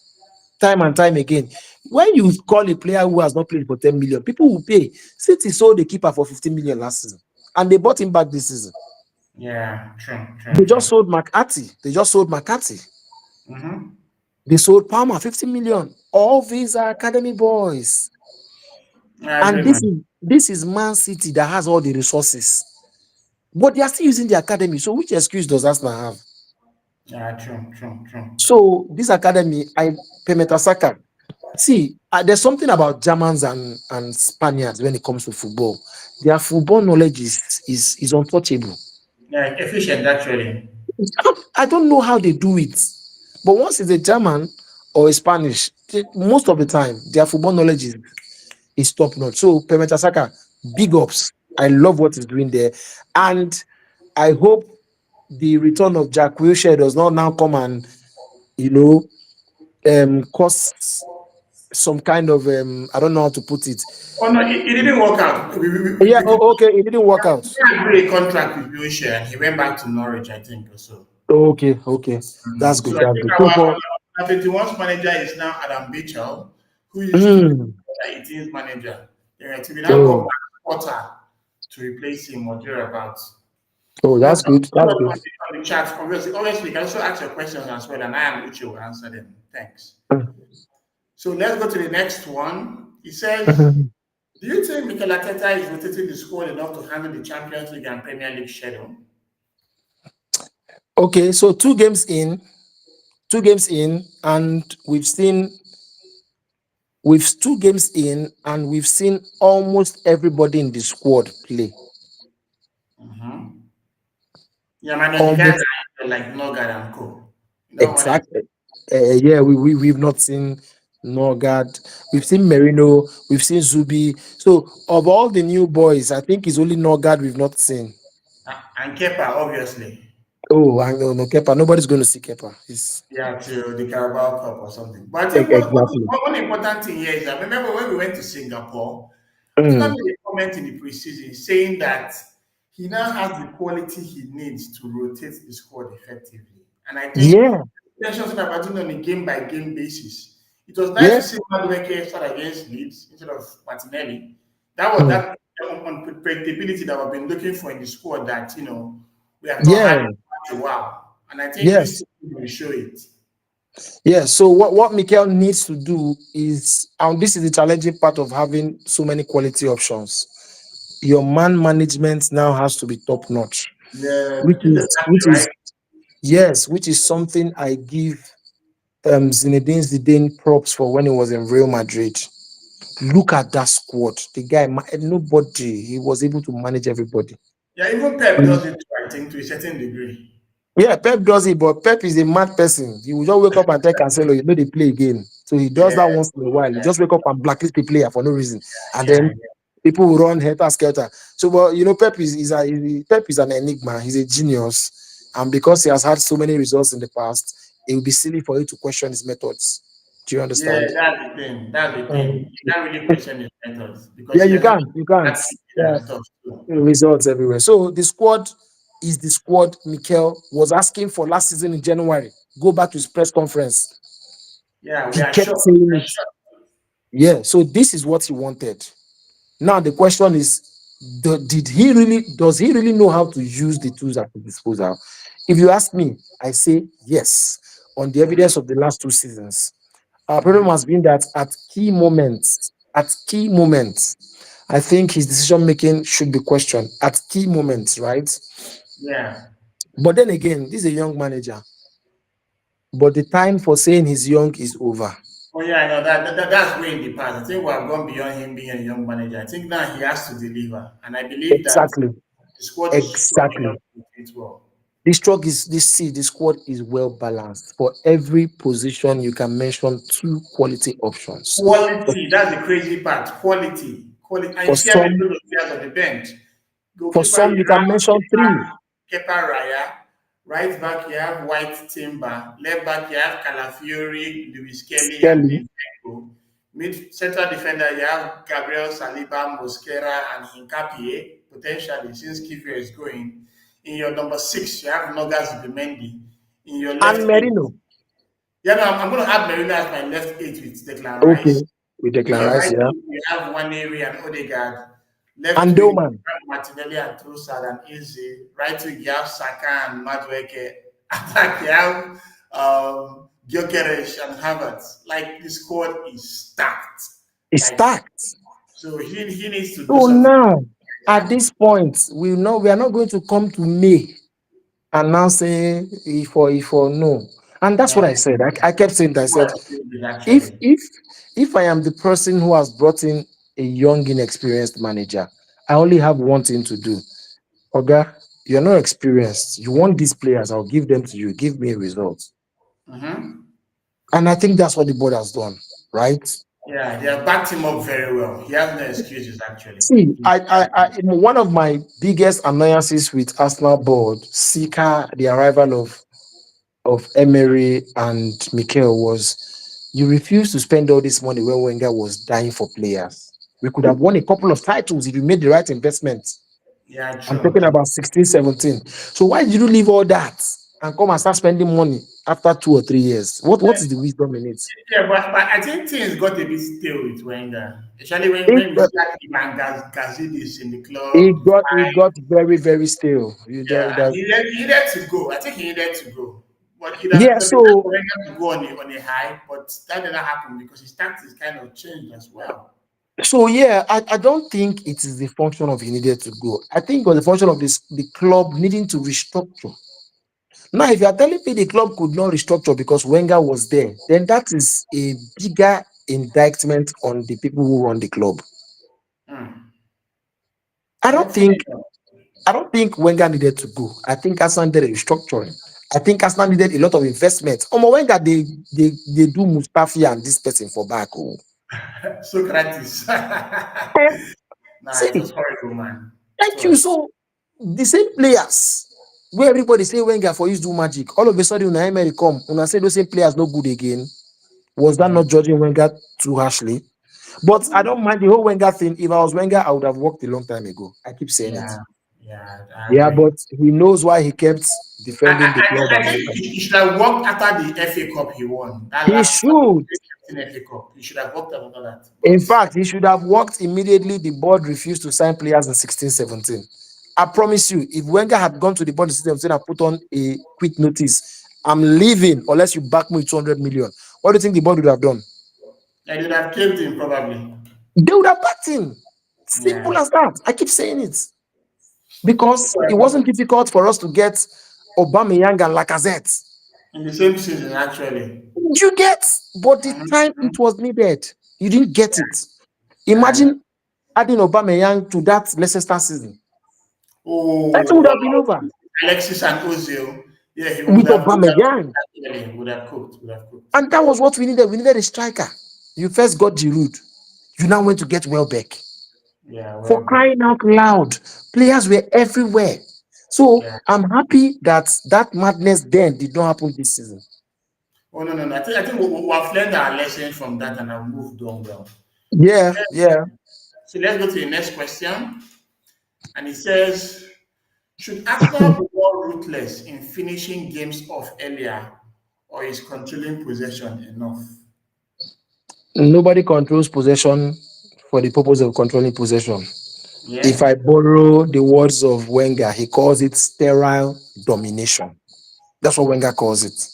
Speaker 2: time and time again, when you call a player who has not played for 10 million, people will pay. City sold the keeper for 15 million last season, and they bought him back this season.
Speaker 1: Yeah, true, true,
Speaker 2: They just
Speaker 1: true.
Speaker 2: sold McCarthy. They just sold McCarthy.
Speaker 1: Mm-hmm.
Speaker 2: They sold Palmer 50 million. All these are academy boys.
Speaker 1: I
Speaker 2: And
Speaker 1: agree,
Speaker 2: this
Speaker 1: man.
Speaker 2: is this is Man City that has all the resources. But they are still using the academy. So which excuse does Arsenal have?
Speaker 1: Yeah, true, true, true.
Speaker 2: So this academy, Pemeta Saka. See, there's something about Germans and Spaniards when it comes to football. Their football knowledge is untouchable.
Speaker 1: Yeah, efficient actually.
Speaker 2: I don't know how they do it, but once it's a German or a Spanish, most of the time their football knowledge is top notch. So Pemeta Saka, big ups. I love what he's doing there, and I hope the return of Jack Wilshere does not now come and you know cause some kind of I don't know how to put it.
Speaker 1: Oh no, it didn't work out.
Speaker 2: Yeah, okay, it didn't work out.
Speaker 1: We agreed a contract with Wilshere and he went back to Norwich, I think, or so.
Speaker 2: Okay, that's
Speaker 1: So
Speaker 2: good.
Speaker 1: I
Speaker 2: That's
Speaker 1: think
Speaker 2: good. So for
Speaker 1: 21's manager is now Adam Mitchell, who used to be
Speaker 2: mm,
Speaker 1: the 18's manager. Yeah, to be now come
Speaker 2: oh,
Speaker 1: back Potter to replace him or thereabouts.
Speaker 2: Oh,
Speaker 1: You know,
Speaker 2: that's good. That's
Speaker 1: somebody
Speaker 2: good.
Speaker 1: on the chat, obviously, you can also ask your questions as well, and I am Uche will answer them. Thanks. So let's go to the next one. He says,
Speaker 2: Mhm.
Speaker 1: do you think Mikel Arteta is rotating the squad enough to handle the Champions League and Premier League schedule?
Speaker 2: Okay, so two games in, and we've 2 games in, and we've seen almost everybody in the squad play.
Speaker 1: Mm-hmm. Yeah, minus the guys
Speaker 2: Almost
Speaker 1: that are like Nogard and Co. You know what I
Speaker 2: exactly. Yeah, we've not seen Norgard. We've seen Merino. We've seen Zubi. So of all the new boys, I think it's only Norgard we've not seen.
Speaker 1: and Kepa, obviously.
Speaker 2: Oh, I know no Kepa. Nobody's going to see Kepa. It's
Speaker 1: Yeah, to the Carabao Cup or something. But I think
Speaker 2: exactly.
Speaker 1: one important thing here is that remember when we went to Singapore, Arteta
Speaker 2: Mm.
Speaker 1: made a comment in the preseason saying that he now has the quality he needs to rotate the squad effectively. And I think
Speaker 2: Yeah,
Speaker 1: he mentioned something about doing on a game by game basis. It was nice
Speaker 2: yeah.
Speaker 1: to see Madueke start against Leeds instead of Martinelli. That was
Speaker 2: Mm.
Speaker 1: that unpredictability that we've been looking for in the squad that we have not had
Speaker 2: Yeah.
Speaker 1: in a while. And I think this
Speaker 2: Yes.
Speaker 1: season will show it.
Speaker 2: Yeah. So what Mikel needs to do is, and this is the challenging part of having so many quality options. Your man management now has to be top notch,
Speaker 1: Yeah,
Speaker 2: which
Speaker 1: this is
Speaker 2: is which
Speaker 1: right.
Speaker 2: is yes, which is something I give Zinedine Zidane props for when he was in Real Madrid. Look at that squad. The guy, nobody, he was able to manage everybody.
Speaker 1: Yeah, even Pep
Speaker 2: Mm.
Speaker 1: does it too, I think, to a certain degree.
Speaker 2: Yeah, Pep does it, but Pep is a mad person. He will just wake up and tell Cancelo, they play again. So he does
Speaker 1: Yeah,
Speaker 2: that once in a while. He just wake up and blacklist the player for no reason. And
Speaker 1: yeah,
Speaker 2: then people will run helter skelter. So, but Pep Pep is an enigma. He's a genius, and because he has had so many results in the past, it would be silly for you to question his methods. Do you
Speaker 1: yeah.
Speaker 2: understand?
Speaker 1: That's the thing. That's the thing.
Speaker 2: Um,
Speaker 1: You can't really question his methods because
Speaker 2: yeah,
Speaker 1: he
Speaker 2: you
Speaker 1: has been
Speaker 2: can't. You can't.
Speaker 1: and
Speaker 2: Yeah,
Speaker 1: stuff too.
Speaker 2: results everywhere. So the squad is the squad Mikel was asking for last season in January. Go back to his press conference.
Speaker 1: Yeah, we
Speaker 2: He
Speaker 1: are sure.
Speaker 2: kept saying it. Yeah. So this is what he wanted. Now the question is, does he really know how to use the tools at his disposal? If you ask me, I say yes, on the evidence of the last 2 seasons. Our problem
Speaker 1: Mm-hmm.
Speaker 2: has been that at key moments, I think his decision making should be questioned at key moments, right?
Speaker 1: Yeah.
Speaker 2: But then again, this is a young manager, but the time for saying he's young is over.
Speaker 1: Oh yeah, I know that's way in the past. I think we have gone beyond him being a young manager. I think now he has to deliver, and I believe that
Speaker 2: Exactly,
Speaker 1: the squad is strong enough
Speaker 2: exactly.
Speaker 1: to fit well.
Speaker 2: The squad is well balanced for every position. You can mention two quality options. For,
Speaker 1: Quality, that's the crazy part. Quality, and you
Speaker 2: for
Speaker 1: see how many
Speaker 2: some,
Speaker 1: players on the bench.
Speaker 2: for
Speaker 1: Goalkeeper,
Speaker 2: some,
Speaker 1: you
Speaker 2: you can mention three.
Speaker 1: have Kepa Raya. Right back, you have White Timber. Left back, you have Calafiori, Lewis Kelly, and
Speaker 2: Skelly
Speaker 1: Zinchenko. Mid central defender, you have Gabriel Saliba, Mosquera, and Hincapié, potentially, since Kiwior is going. In your number six, you have Nogas Bimendi. In your
Speaker 2: and
Speaker 1: left eight,
Speaker 2: Merino.
Speaker 1: yeah, no, I'm going to add Marina as my left eight with Declan
Speaker 2: Okay,
Speaker 1: Rice.
Speaker 2: with
Speaker 1: In
Speaker 2: Declan
Speaker 1: your
Speaker 2: Rice,
Speaker 1: right
Speaker 2: yeah,
Speaker 1: wing, you have Nwaneri and Odegaard. Left
Speaker 2: and
Speaker 1: wing, you
Speaker 2: Doman.
Speaker 1: have Martinelli and Trossard and Izzy. Right wing, you have Saka and Madueke. Attack, you have Gyokeres and Havertz. Like, the squad is stacked.
Speaker 2: Is
Speaker 1: Like,
Speaker 2: stacked.
Speaker 1: so he needs to do
Speaker 2: So
Speaker 1: something
Speaker 2: now, at
Speaker 1: exactly.
Speaker 2: this point, we are not going to come to May and now say if or no. And that's what
Speaker 1: Yeah,
Speaker 2: I said. I kept saying that. I said,
Speaker 1: what is
Speaker 2: if
Speaker 1: actually.
Speaker 2: if if I am the person who has brought in a young, inexperienced manager, I only have one thing to do. Oga, you're not experienced. You want these players, I'll give them to you. Give me results.
Speaker 1: Mm-hmm.
Speaker 2: And I think that's what the board has done, right?
Speaker 1: Yeah, they have backed him up very well. He has no excuses, actually.
Speaker 2: See, one of my biggest annoyances with Arsenal board, Sika, the arrival of Emery and Mikel was you refused to spend all this money when Wenger was dying for players. We could have won a couple of titles if you made the right investments.
Speaker 1: Yeah,
Speaker 2: I'm
Speaker 1: true.
Speaker 2: talking about 16, 17. So why did you leave all that and come and start spending money after 2 or 3 years. What is the wisdom in it?
Speaker 1: Yeah, but I think things got a bit stale with Wenger, especially
Speaker 2: It,
Speaker 1: when we
Speaker 2: uh,
Speaker 1: see that Ivan Gazidis in the club.
Speaker 2: it got very, very stale.
Speaker 1: Yeah, and he needed to go. I think he needed to go. But
Speaker 2: Yeah,
Speaker 1: it would have been nice for
Speaker 2: so
Speaker 1: Wenger to go on a high, but that didn't happen because his tactics kind of changed as well.
Speaker 2: yeah, I don't think it is the function of he needed to go. I think it was the function of the club needing to restructure. Now, if you are telling me the club could not restructure because Wenger was there, then that is a bigger indictment on the people who run the club.
Speaker 1: Hmm.
Speaker 2: I
Speaker 1: Well,
Speaker 2: don't
Speaker 1: fair
Speaker 2: think
Speaker 1: enough.
Speaker 2: I don't think Wenger needed to go. I think Arsenal needed a restructuring. I think Arsenal needed a lot of investment. Wenger, they do Mustafi and this person for back. Oh.
Speaker 1: Socrates.
Speaker 2: Eh,
Speaker 1: Nah, it was
Speaker 2: See,
Speaker 1: horrible, man. It
Speaker 2: thank you.
Speaker 1: was.
Speaker 2: So the same players where everybody say Wenger for use do magic. All of a sudden, when Emery come, when I say those same players no good again, was that
Speaker 1: Yeah.
Speaker 2: not judging Wenger too harshly? But I don't mind the whole Wenger thing. If I was Wenger, I would have walked a long time ago. I keep saying it.
Speaker 1: Yeah. Yeah, I
Speaker 2: Yeah,
Speaker 1: agree.
Speaker 2: but he knows why he kept defending the club
Speaker 1: I
Speaker 2: and all
Speaker 1: think
Speaker 2: that.
Speaker 1: he should have worked after the FA Cup he won. That
Speaker 2: He
Speaker 1: last
Speaker 2: should.
Speaker 1: 2015 FA Cup. He should have worked after that.
Speaker 2: In
Speaker 1: But
Speaker 2: fact, he should have worked immediately. The board refused to sign players in 16-17. I promise you, if Wenger had gone to the board in 16-17 and put on a quick notice, I'm leaving unless you back me with 200 million. What do you think the board would have done?
Speaker 1: I would have caved him probably.
Speaker 2: They would have backed him. Simple
Speaker 1: Yeah.
Speaker 2: as that. I keep saying it because it
Speaker 1: Well,
Speaker 2: wasn't difficult for us to get Aubameyang and Lacazette.
Speaker 1: in the same season, actually.
Speaker 2: You get, but the
Speaker 1: Mhm,
Speaker 2: time
Speaker 1: mhm.
Speaker 2: it was needed, you didn't get it.
Speaker 1: And
Speaker 2: Imagine adding Aubameyang to that Leicester season. That would
Speaker 1: oh,
Speaker 2: have been over
Speaker 1: Alexis and Ozil. Yeah,
Speaker 2: with Aubameyang.
Speaker 1: would have cooked.
Speaker 2: And that was what we needed. We needed a striker. You first got Giroud. You now went to get Welbeck.
Speaker 1: Yeah,
Speaker 2: For
Speaker 1: well back.
Speaker 2: crying out loud, players were everywhere. So
Speaker 1: Yeah.
Speaker 2: I'm happy that that madness then did not happen this season.
Speaker 1: Oh no, no, no. I think we've learned our lesson from that and have moved on well.
Speaker 2: Yeah, yeah.
Speaker 1: So let's go to the next question. And it says, should Arsenal be more ruthless in finishing games off earlier, or is controlling possession enough?
Speaker 2: Nobody controls possession for the purpose of controlling possession. If
Speaker 1: Yeah.
Speaker 2: I borrow the words of Wenger, he calls it sterile domination. That's what Wenger calls it.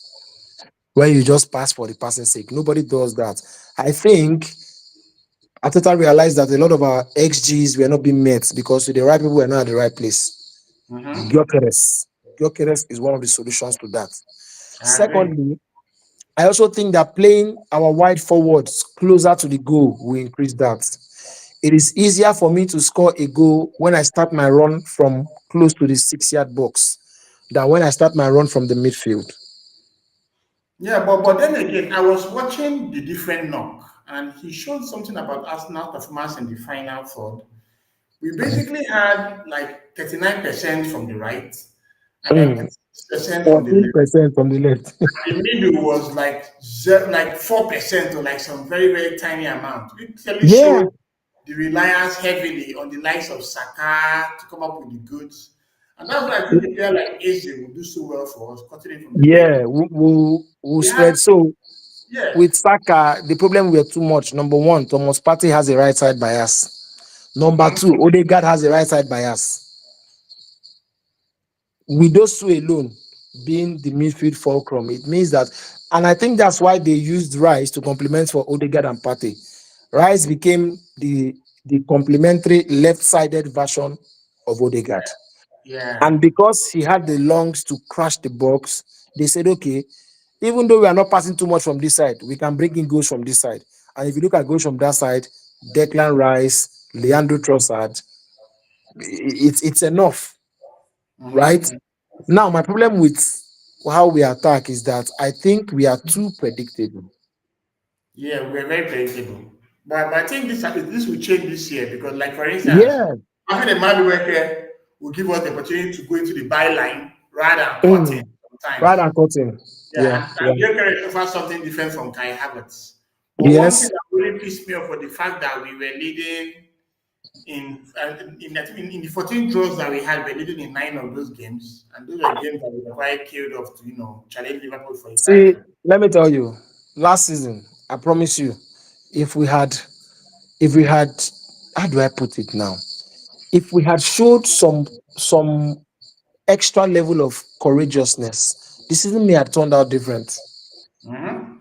Speaker 2: Where you just pass for the passing sake. Nobody does that. I think Ateta realized that a lot of our XGs were not being met because the right people were not at the right place.
Speaker 1: Mm-hmm.
Speaker 2: Gyokeres. Gyokeres is one of the solutions to that.
Speaker 1: I agree.
Speaker 2: Secondly, I also think that playing our wide forwards closer to the goal will increase that. It is easier for me to score a goal when I start my run from close to the 6 yard box than when I start my run from the midfield.
Speaker 1: Yeah, but then again, I was watching the different knock, and he showed something about Arsenal performance in the final third. We basically had like 39% from the right and like
Speaker 2: Mm.
Speaker 1: 36% from the left.
Speaker 2: 14% from the left.
Speaker 1: The middle was like like 4% or like some very, very tiny amount. It clearly
Speaker 2: Yeah,
Speaker 1: showed the reliance heavily on the likes of Saka to come up with the goods. And that's why I think the player like AJ will do so well for us, cutting it from the wing.
Speaker 2: yeah, we'll
Speaker 1: We had,
Speaker 2: spread. So
Speaker 1: yeah.
Speaker 2: with Saka, the problem we are too much. Number one, Thomas Partey has a right side bias. Number
Speaker 1: Mm-hmm.
Speaker 2: two, Odegaard has a right side bias. With those two alone being the midfield fulcrum, it means that, and I think that's why they used Rice to complement for Odegaard and Partey. Rice became the complementary left-sided version of Odegaard.
Speaker 1: Yeah.
Speaker 2: And because he had the lungs to crash the box, they said, okay, even though we are not passing too much from this side, we can bring in goals from this side. And if you look at goals from that side, Declan Rice, Leandro Trossard, it's enough, right?
Speaker 1: Mm-hmm.
Speaker 2: Now, my problem with how we attack is that I think we are too predictable.
Speaker 1: Yeah, we're very predictable. But I think this will change this year because, like for instance,
Speaker 2: Yeah.
Speaker 1: having a Madueke will give us the opportunity to go into the byline rather than cutting
Speaker 2: Mm. Right
Speaker 1: sometimes.
Speaker 2: and cutting.
Speaker 1: Yeah,
Speaker 2: Yeah. Yeah.
Speaker 1: and Gyokeres offers something different from Kai Havertz. But one thing
Speaker 2: Yes.
Speaker 1: that really pissed me off was the fact that we were leading in the 14 draws that we had, we're leading in 9 of those games, and those are games that we quite killed off to challenge Liverpool for a
Speaker 2: See,
Speaker 1: title.
Speaker 2: let me tell you, last season, I promise you, if we had, if we had, how do I put it now? If we had showed some extra level of courageousness, the season may have turned out different.
Speaker 1: Mm-hmm.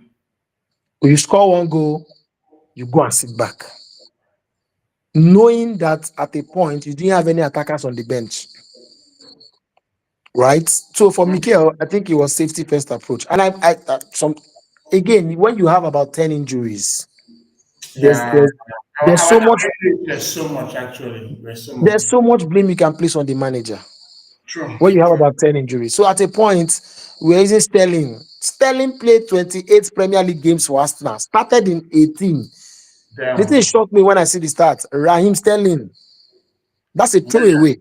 Speaker 2: When you score one goal, you go and sit back, knowing that at a point you didn't have any attackers on the bench, right? So for Mikel, I think it was safety first approach, and some again when you have about 10 injuries, there's
Speaker 1: Yeah,
Speaker 2: there's there's so
Speaker 1: our
Speaker 2: much
Speaker 1: injuries were so much actually. We're so much.
Speaker 2: there's so much blame you can place on the manager
Speaker 1: True,
Speaker 2: when you have
Speaker 1: true.
Speaker 2: about 10 injuries. So at a point, we're using Sterling. Sterling played 28 Premier League games for Arsenal, started in 18. The thing
Speaker 1: Damn.
Speaker 2: shocked me when I see the stats. Raheem Sterling, that's a
Speaker 1: That,
Speaker 2: throwaway.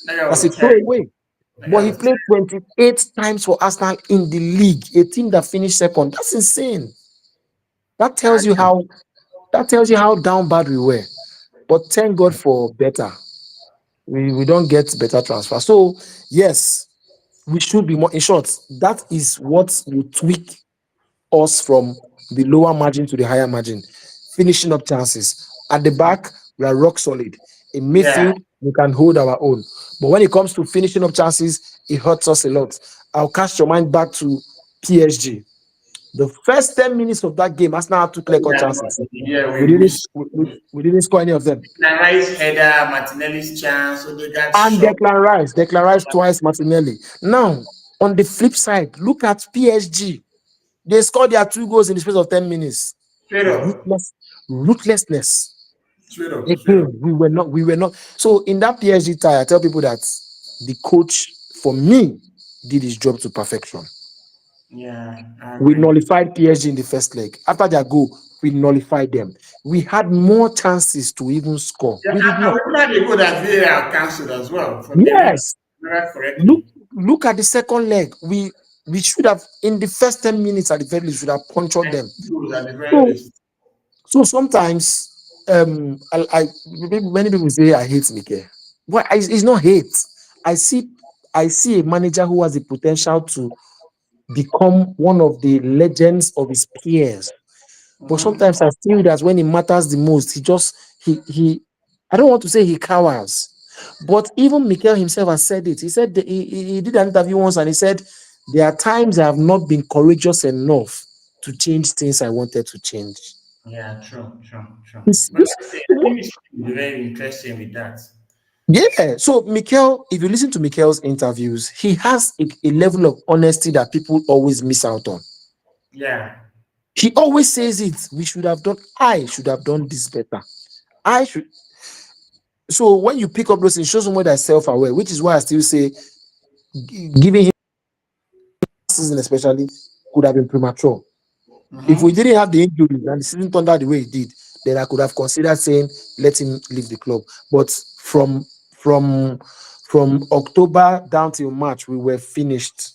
Speaker 1: that guy
Speaker 2: That's a
Speaker 1: was terrible.
Speaker 2: throwaway.
Speaker 1: That
Speaker 2: But
Speaker 1: guy
Speaker 2: he
Speaker 1: was
Speaker 2: played
Speaker 1: terrible.
Speaker 2: 28 times for Arsenal in the league, a team that finished second. That's insane. That tells you
Speaker 1: And
Speaker 2: how down bad we were. But thank God for better. We don't get better transfer. So yes, we should be more in short. That is what will tweak us from the lower margin to the higher margin. Finishing up chances. At the back, we are rock solid. In
Speaker 1: yeah,
Speaker 2: midfield, we can hold our own. But when it comes to finishing up chances, it hurts us a lot. I'll cast your mind back to PSG. The first 10 minutes of that game, Arsenal had two clear cut
Speaker 1: yeah,
Speaker 2: chances.
Speaker 1: yeah.
Speaker 2: We
Speaker 1: We
Speaker 2: didn't
Speaker 1: missed
Speaker 2: we didn't score any of them.
Speaker 1: Rice header, Martinelli's chance, Odegaard's
Speaker 2: And
Speaker 1: shot.
Speaker 2: Declan Rice twice, Martinelli. Now, on the flip side, look at PSG. They scored their two goals in the space of 10 minutes.
Speaker 1: Straight up,
Speaker 2: Ruthlessness.
Speaker 1: straight up.
Speaker 2: Again, we were not. So in that PSG tie, I tell people that the coach, for me, did his job to perfection.
Speaker 1: Yeah, I
Speaker 2: We
Speaker 1: agree.
Speaker 2: nullified PSG in the first leg. After their goal, we nullified them. We had more chances to even score.
Speaker 1: Yeah,
Speaker 2: We did
Speaker 1: I
Speaker 2: not.
Speaker 1: remember the goal that VAR cancelled as well from them. If I
Speaker 2: Yes.
Speaker 1: remember
Speaker 2: Look,
Speaker 1: correctly.
Speaker 2: look at the second leg. We should have in the first 10 minutes at the very least should have punctured
Speaker 1: And
Speaker 2: them.
Speaker 1: goals at the very
Speaker 2: So
Speaker 1: least.
Speaker 2: so sometimes many people say I hate Mike. Well, it's not hate. I see I see a manager who has the potential to become one of the legends of his peers. But
Speaker 1: Mm-hmm.
Speaker 2: sometimes I feel that when it matters the most, he I don't want to say he cowers, but even Mikel himself has said it. He said he did an interview once and he said there are times I have not been courageous enough to change things I wanted to change.
Speaker 1: Yeah, true, true, true.
Speaker 2: It's,
Speaker 1: But
Speaker 2: it's,
Speaker 1: like I think it's very interesting with that.
Speaker 2: yeah. So Mikel, if you listen to Mikel's interviews, he has a level of honesty that people always miss out on.
Speaker 1: Yeah.
Speaker 2: He always says it. I should have done this better. I should. So when you pick up those things, it shows someone that's self-aware, which is why I still say giving him season especially could have been premature. If we
Speaker 1: Mm-hmm.
Speaker 2: didn't have the injuries and the season turned out the way it did, then I could have considered saying let him leave the club. But from from October down till March, we were finished.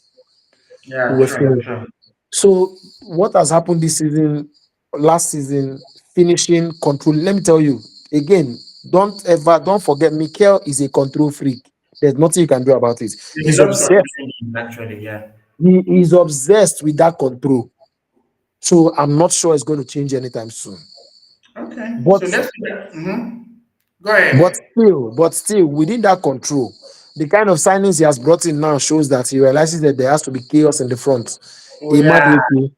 Speaker 2: We
Speaker 1: Yeah,
Speaker 2: were
Speaker 1: true,
Speaker 2: finished.
Speaker 1: true.
Speaker 2: So what has happened this season, last season, finishing control? Let me tell you again. Don't forget. Mikel is a control freak. There's nothing you can do about it.
Speaker 1: He
Speaker 2: He's
Speaker 1: loves
Speaker 2: obsessed.
Speaker 1: surrendering games actually, yeah.
Speaker 2: He is obsessed with that control. So I'm not sure it's going to change anytime soon.
Speaker 1: Okay.
Speaker 2: But
Speaker 1: So let's mm-hmm. Go
Speaker 2: but
Speaker 1: ahead.
Speaker 2: still within that control, the kind of signings he has brought in now shows that he realizes that there has to be chaos in the front.
Speaker 1: Oh yeah.
Speaker 2: Imadueke,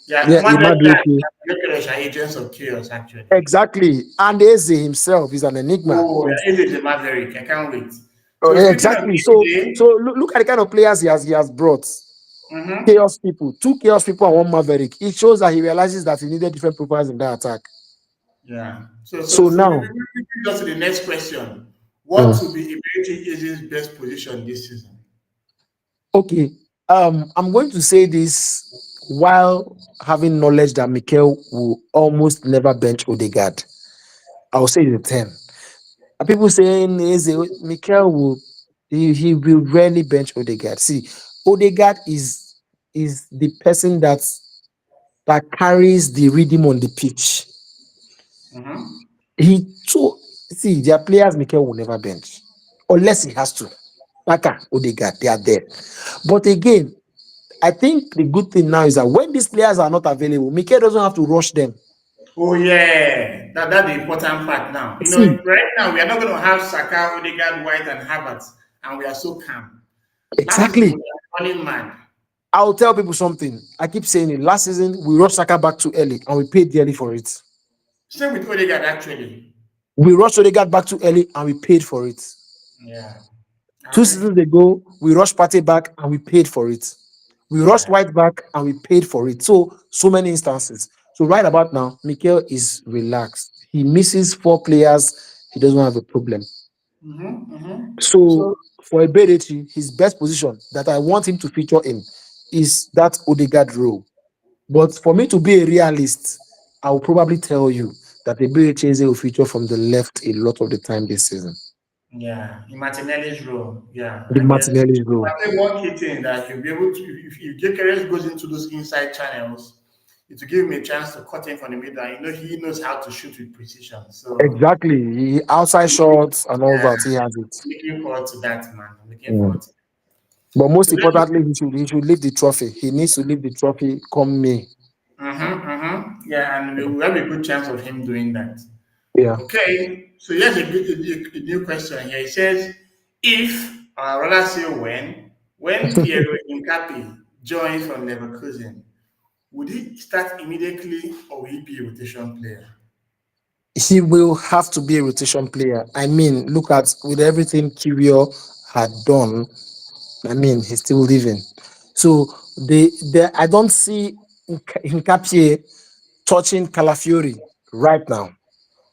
Speaker 1: Yeah.
Speaker 2: yeah,
Speaker 1: Nwaneri and
Speaker 2: Imadueke,
Speaker 1: Gyokeres are agents of chaos actually.
Speaker 2: exactly. And Eze himself is an enigma.
Speaker 1: Oh yeah, Eze is a maverick. I can't wait.
Speaker 2: Oh,
Speaker 1: So
Speaker 2: yeah,
Speaker 1: speaking of
Speaker 2: exactly. So
Speaker 1: AJ,
Speaker 2: so look at the kind of players he has brought.
Speaker 1: mm-hmm.
Speaker 2: Chaos people, two chaos people and one maverick. It shows that he realizes that he needed different profiles in that attack.
Speaker 1: Yeah. So so
Speaker 2: So
Speaker 1: so we
Speaker 2: now,
Speaker 1: go to the next question. What will
Speaker 2: mm,
Speaker 1: be Eberechi Eze's best position this season?
Speaker 2: okay, I'm going to say this while having knowledge that Mikel will almost never bench Odegaard. I'll say the 10. And people saying is Mikel will he will rarely bench Odegaard. See, Odegaard is the person that carries the rhythm on the pitch.
Speaker 1: Mm-hmm.
Speaker 2: He so See, their players Mikel will never bench unless he has to. Saka, Odegaard, they are there. But again, I think the good thing now is that when these players are not available, Mikel doesn't have to rush them.
Speaker 1: Oh yeah, that's the important part now.
Speaker 2: See,
Speaker 1: Right now we are not going to have Saka, Odegaard, White, and Havertz, and we are so calm. Last season we
Speaker 2: exactly.
Speaker 1: were running mad.
Speaker 2: I'll tell people something. I keep saying it. Last season, we rushed Saka back too early and we paid dearly for it.
Speaker 1: Same with Odegaard actually.
Speaker 2: We rushed Odegaard back too early and we paid for it.
Speaker 1: Yeah, I
Speaker 2: Two
Speaker 1: agree.
Speaker 2: seasons ago, we rushed Partey back and we paid for it. We rushed
Speaker 1: Yeah.
Speaker 2: White back and we paid for it. So many instances. So right about now, Mikel is relaxed. He misses four players. He doesn't have a problem. So
Speaker 1: So
Speaker 2: for a Berechi, his best position that I want him to feature in is that Odegaard role. But for me to be a realist, I will probably tell you that the Berechi will feature from the left a lot of the time this season.
Speaker 1: yeah, in Martinelli's role, yeah,
Speaker 2: The
Speaker 1: I guess.
Speaker 2: Martinelli role.
Speaker 1: But I think one key thing that you'll be able to, if Gyokeres goes into those inside channels, it will give him a chance to cut in from the middle. And he knows how to shoot with precision. So
Speaker 2: Exactly. Outside shots and all
Speaker 1: yeah,
Speaker 2: that, he has it.
Speaker 1: looking forward to that, man. Looking
Speaker 2: Mm.
Speaker 1: forward to that.
Speaker 2: But most
Speaker 1: So let's
Speaker 2: importantly, he should leave the trophy. He needs to leave the trophy come May.
Speaker 1: yeah, and we will have a good chance of him doing that.
Speaker 2: Yeah.
Speaker 1: Okay, so here's a new question here. It says, if, or rather say when Piero Hincapié joins from Leverkusen, would he start immediately or will he be a rotation player?
Speaker 2: He will have to be a rotation player. I mean, look at with everything Kiwior had done. I mean, he's still living. So I don't see Hincapié touching Calafiori right now.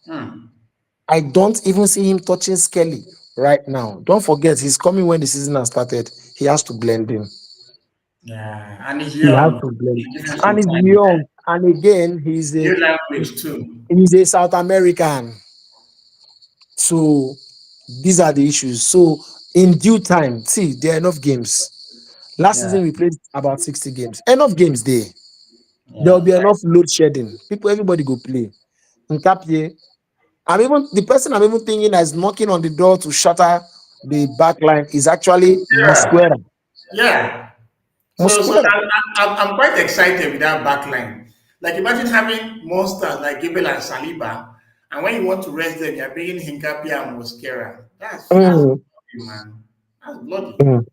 Speaker 1: Hmm.
Speaker 2: I don't even see him touching Skelly right now. Don't forget, he's coming when the season has started. He has to blend in.
Speaker 1: Yeah, and he's
Speaker 2: He has
Speaker 1: young.
Speaker 2: to blend.
Speaker 1: He gives him
Speaker 2: And
Speaker 1: some
Speaker 2: he's
Speaker 1: time.
Speaker 2: young. And again,
Speaker 1: New language too.
Speaker 2: he's a South American. So these are the issues. So in due time, see, there are enough games. Last
Speaker 1: Yeah,
Speaker 2: season we played about 60 games. Enough games there. There will
Speaker 1: yeah.
Speaker 2: be enough load shedding. Everybody go play. Nkapie, the person I'm even thinking that is knocking on the door to shatter the back line is actually
Speaker 1: Yeah,
Speaker 2: Mosquera.
Speaker 1: yeah. So
Speaker 2: Mosquera.
Speaker 1: I'm quite excited with that back line. Like imagine having monsters like Gable and Saliba, and when you want to rest them, you're bringing Hincapié and Mosquera. That's
Speaker 2: Mm,
Speaker 1: bloody, man. That's bloody,
Speaker 2: mm.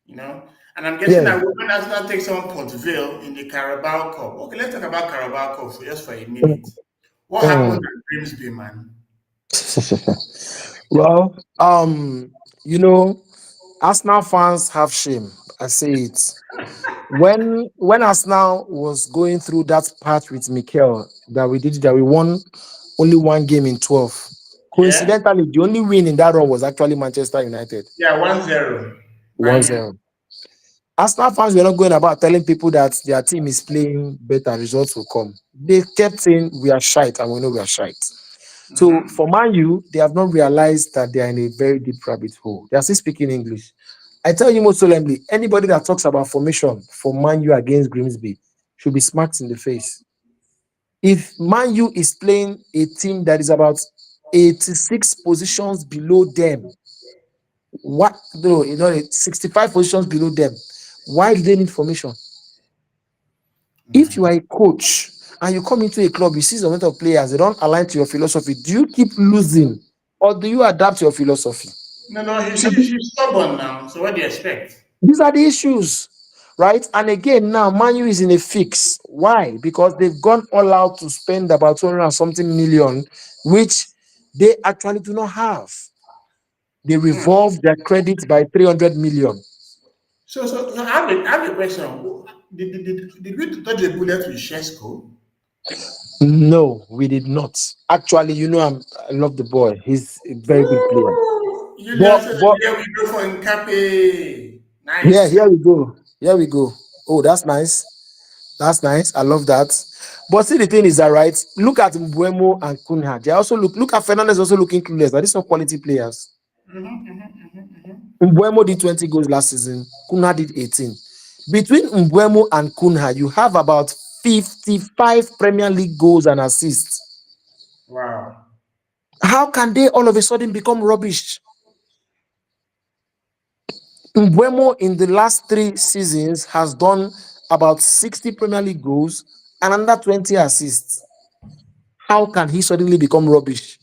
Speaker 1: you know. And I'm guessing
Speaker 2: Yeah.
Speaker 1: that when Arsenal takes on Port Vale in the Carabao Cup. Okay, let's talk about Carabao Cup for just for a
Speaker 2: Mm,
Speaker 1: minute. What happened
Speaker 2: mm.
Speaker 1: at Grimsby, man?
Speaker 2: Well, you know, Arsenal fans have shame. I say it. When Arsenal was going through that part with Mikel that we won only one game in 12.
Speaker 1: Yeah,
Speaker 2: Coincidentally, the only win in that run was actually Manchester United.
Speaker 1: yeah, 1-0. Man U.
Speaker 2: 1-0. Arsenal fans were not going about telling people that their team is playing better, results will come. They kept saying we are shite and we know we are shite. So for Man U, they have not realized that they are in a very deep rabbit hole. They are still speaking English. I tell you most solemnly, anybody that talks about formation for Man U against Grimsby should be smacked in the face. If Man U is playing a team that is about 86 positions below them, what no, 65 positions below them, why do they need formation? If you are a coach and you come into a club, you see some set of players, they don't align to your philosophy, do you keep losing or do you adapt your philosophy?
Speaker 1: No, no,
Speaker 2: See,
Speaker 1: he's stubborn now. So what do you expect?
Speaker 2: these are the issues, right? And again, now Manu is in a fix. Why? Because they've gone all out to spend about 200 and something million, which they actually do not have. They
Speaker 1: Hmm.
Speaker 2: revolve their credits by 300 million.
Speaker 1: So I have a question. Did we touch a bullet with Shesko?
Speaker 2: No, we did not. Actually, I love the boy. He's a very good player.
Speaker 1: You
Speaker 2: But
Speaker 1: just said,
Speaker 2: but
Speaker 1: here we go for Hincapié.
Speaker 2: yeah,
Speaker 1: Nice.
Speaker 2: here we go. Here we go. Oh, that's nice. That's nice. I love that. But see, the thing is that right. Look at Mbuemo and Kunha. They also look at Fernandez also looking clueless. But these are quality players. Mbuemo did 20 goals last season. Kunha did 18. Between Mbuemo and Kunha, you have about 55 Premier League goals and assists.
Speaker 1: Wow.
Speaker 2: How can they all of a sudden become rubbish? Mbuemo in the last 3 seasons has done about 60 Premier League goals and under 20 assists. How can he suddenly become rubbish?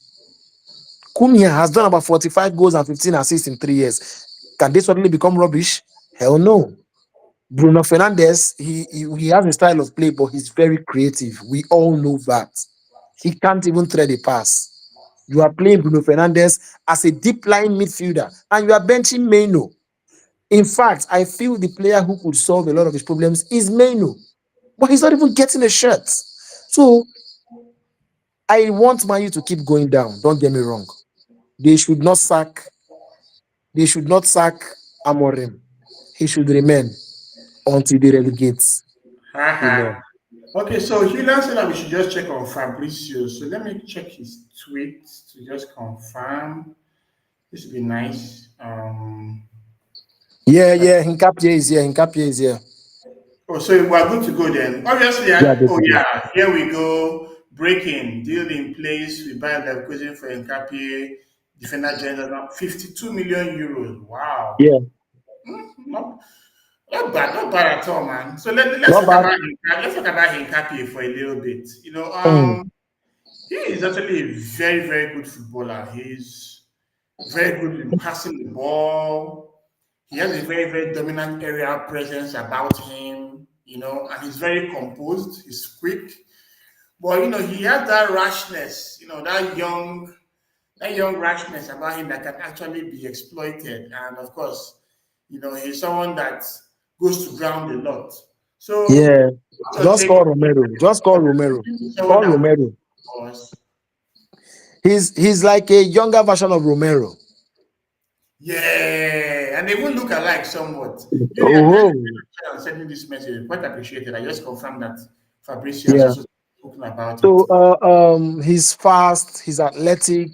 Speaker 2: Cunha has done about 45 goals and 15 assists in 3 years. Can they suddenly become rubbish? Hell no. Bruno Fernandes, he has a style of play, but he's very creative. We all know that. He can't even thread a pass. You are playing Bruno Fernandes as a deep line midfielder, and you are benching Maino. In fact, I feel the player who could solve a lot of his problems is Maino, but he's not even getting a shirt. So I want Manu to keep going down. Don't get me wrong. They should not sack. They should not sack Amorim. He should remain until they relegate.
Speaker 1: Haha.
Speaker 2: Amen.
Speaker 1: Okay, so Hila said that we should just check on Fabricio. So let me check his tweet to just confirm. This would be nice.
Speaker 2: Yeah, yeah. Hincapié is here. Hincapié is here.
Speaker 1: Oh, so we're good to go then. Obviously,
Speaker 2: Yeah, good
Speaker 1: oh
Speaker 2: to go.
Speaker 1: yeah, here we go. Breaking deal in place. We buy Leverkusen for Hincapié. Defender general 52 million euros. Wow.
Speaker 2: Yeah,
Speaker 1: Not, not bad at all, man. So let's
Speaker 2: not
Speaker 1: talk
Speaker 2: bad.
Speaker 1: about let's talk about Hincapié for a little bit.
Speaker 2: Mm.
Speaker 1: He is actually a very, very good footballer. He's very good in passing the ball. He has a very, very dominant aerial presence about him, and he's very composed. He's quick. But he has that rashness, that young rashness about him that can actually be exploited. And of course, he's someone that goes to ground a lot. So
Speaker 2: Yeah.
Speaker 1: I'll just
Speaker 2: Just
Speaker 1: take
Speaker 2: call Romero. Just call Romero.
Speaker 1: someone
Speaker 2: Call
Speaker 1: that will
Speaker 2: Romero.
Speaker 1: for us.
Speaker 2: He's like a younger version of Romero.
Speaker 1: Yeah, and they will look alike somewhat. Really, I'm
Speaker 2: Oh,
Speaker 1: sending this message. Quite appreciated. I just confirmed that Fabricio has
Speaker 2: yeah.
Speaker 1: also spoken about it.
Speaker 2: So he's fast, he's athletic,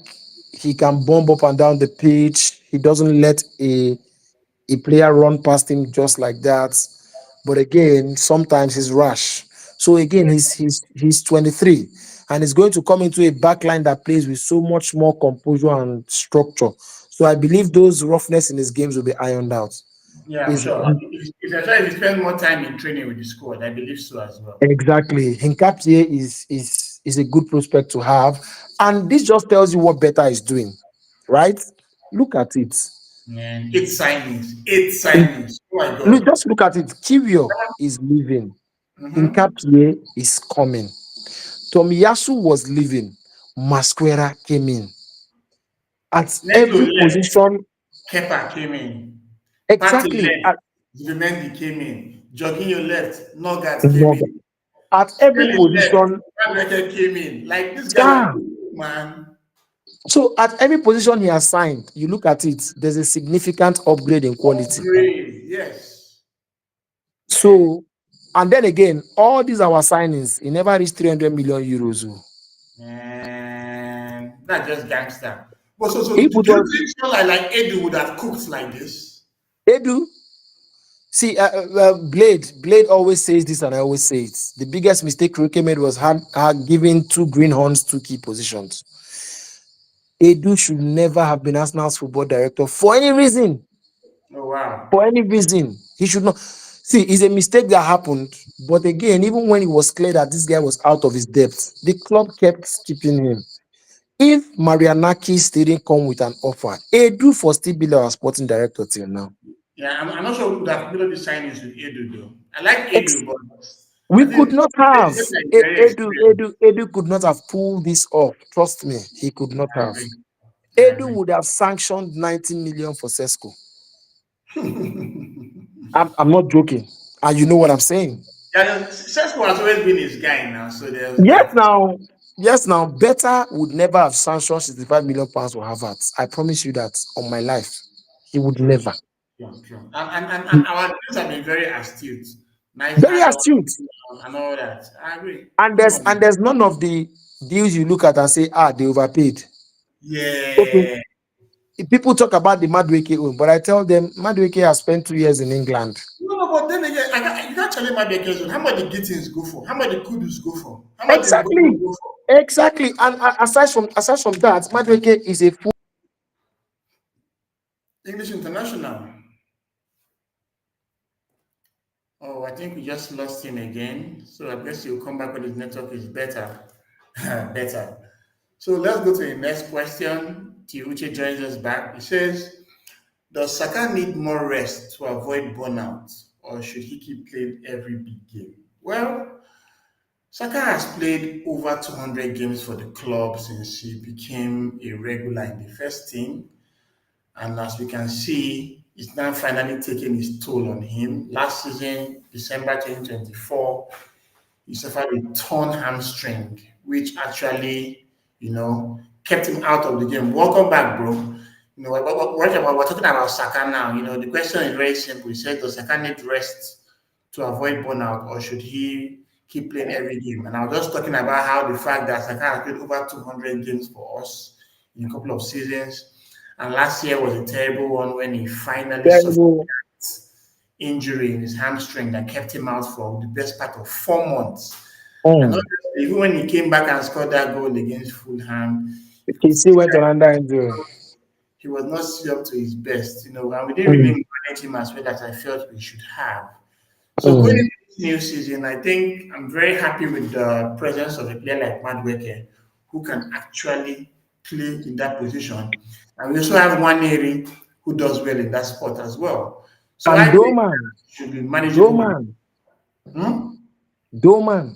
Speaker 2: he can bomb up and down the pitch. He doesn't let a player run past him just like that. But again, sometimes he's rash. So again, he's 23 and he's going to come into a backline that plays with so much more composure and structure. So I believe those roughness in his games will be ironed out.
Speaker 1: Yeah, I'm
Speaker 2: Is
Speaker 1: sure. If he spend more time in training with the squad, I believe so as well.
Speaker 2: exactly. Hincapié is a good prospect to have, and this just tells you what Beta is doing, right? Look at it.
Speaker 1: And 8 signings, 8 signings. Oh my
Speaker 2: Look,
Speaker 1: God.
Speaker 2: just look at it. Kiwior is leaving.
Speaker 1: Mm-hmm.
Speaker 2: Hincapié is coming. Tomiyasu was leaving. Masquera came in. At
Speaker 1: Neto
Speaker 2: every
Speaker 1: left.
Speaker 2: position,
Speaker 1: Kepa came in. Partey
Speaker 2: exactly.
Speaker 1: left. Zubimendi came in. Jorginho left. Nogat came
Speaker 2: No,
Speaker 1: in.
Speaker 2: at every
Speaker 1: Sterling left.
Speaker 2: position,
Speaker 1: Madueke came in. Like these guys are
Speaker 2: yeah.
Speaker 1: cool, man.
Speaker 2: So at every position he has signed, you look at it, there's a significant upgrade in quality.
Speaker 1: Upgrade. Yes. Man.
Speaker 2: So, and then again, all these our signings, he never reached 300 million euros. Oh.
Speaker 1: Man. That's just gangster. But so
Speaker 2: If
Speaker 1: do
Speaker 2: it
Speaker 1: you
Speaker 2: was
Speaker 1: think someone like Edu would have cooked like this?
Speaker 2: Edu, see, Blade always says this, and I always say it. The biggest mistake Roque made was had giving two greenhorns two key positions. Edu should never have been Arsenal's football director for any reason.
Speaker 1: Oh wow.
Speaker 2: For any reason, he should not. See, it's a mistake that happened. But again, even when it was clear that this guy was out of his depth, the club kept keeping him. If Marianakis didn't come with an offer, Edu for still be our sporting director till now.
Speaker 1: Yeah, I'm not sure who would have made all the signings with Edu though. I like
Speaker 2: Ex-
Speaker 1: Edu, but
Speaker 2: we
Speaker 1: I
Speaker 2: could
Speaker 1: think
Speaker 2: not
Speaker 1: it's
Speaker 2: have
Speaker 1: just like very
Speaker 2: Edu,
Speaker 1: experienced.
Speaker 2: Edu could not have pulled this off. Trust me, he could not
Speaker 1: I
Speaker 2: have.
Speaker 1: agree. I
Speaker 2: Edu
Speaker 1: agree.
Speaker 2: would have sanctioned 90 million for Sesko. I'm not joking. And you know what I'm saying.
Speaker 1: Yeah, Sesko has always been his guy now, so there's
Speaker 2: Yes,
Speaker 1: that.
Speaker 2: now. Yes, now. Better would never have sanctioned 65 million pounds for Harvard. I promise you that on my life. He would
Speaker 1: True,
Speaker 2: never.
Speaker 1: true. And our teams have been very astute. Nice
Speaker 2: Very
Speaker 1: add-on
Speaker 2: astute.
Speaker 1: and all that. I agree.
Speaker 2: And
Speaker 1: Good
Speaker 2: there's
Speaker 1: one.
Speaker 2: and there's none of the deals you look at and say, they overpaid. Okay.
Speaker 1: Yeah.
Speaker 2: If people talk about the Madueke own, but I tell them Madueke has spent 2 years in England.
Speaker 1: No, but then again, you can't challenge my Beckers. How much the Gittins go for? How much the Kudus go for? How much the Mbolo
Speaker 2: Exactly.
Speaker 1: go for?
Speaker 2: Exactly. And aside from that, Madueke is a full.
Speaker 1: English international. Oh, I think we just lost him again. So I guess he'll come back when his network is better. Better. So let's go to the next question. Tiuche joins us back. He says, does Saka need more rest to avoid burnout, or should he keep playing every big game? Well, Saka has played over 200 games for the club since he became a regular in the first team. And as we can see, it's now finally taking its toll on him. Last season, December 2024, he suffered a torn hamstring, which actually, kept him out of the game. Welcome back, bro. We're talking about Saka now. The question is very simple. He said, does Saka need rest to avoid burnout, or should he keep playing every game? And I was just talking about how the fact that Saka has played over 200 games for us in a couple of seasons. And last year was a terrible one when he finally suffered
Speaker 2: Terrible.
Speaker 1: injury in his hamstring that kept him out for the best part of 4 months. And not
Speaker 2: Mm.
Speaker 1: just, even when he came back and scored that goal against Fulham,
Speaker 2: He still went on under injury.
Speaker 1: he was not still up to his best, and we didn't
Speaker 2: Mm.
Speaker 1: really manage him as well as I felt we should have. So going
Speaker 2: Mm.
Speaker 1: into this new season, I think I'm very happy with the presence of a player like Madueke, who can actually play in that position. And we also have Nwaneri, who does well in that spot as well. So I
Speaker 2: And
Speaker 1: think
Speaker 2: Doman,
Speaker 1: it should be manageable with.
Speaker 2: Doman,
Speaker 1: Hmm?
Speaker 2: Doman.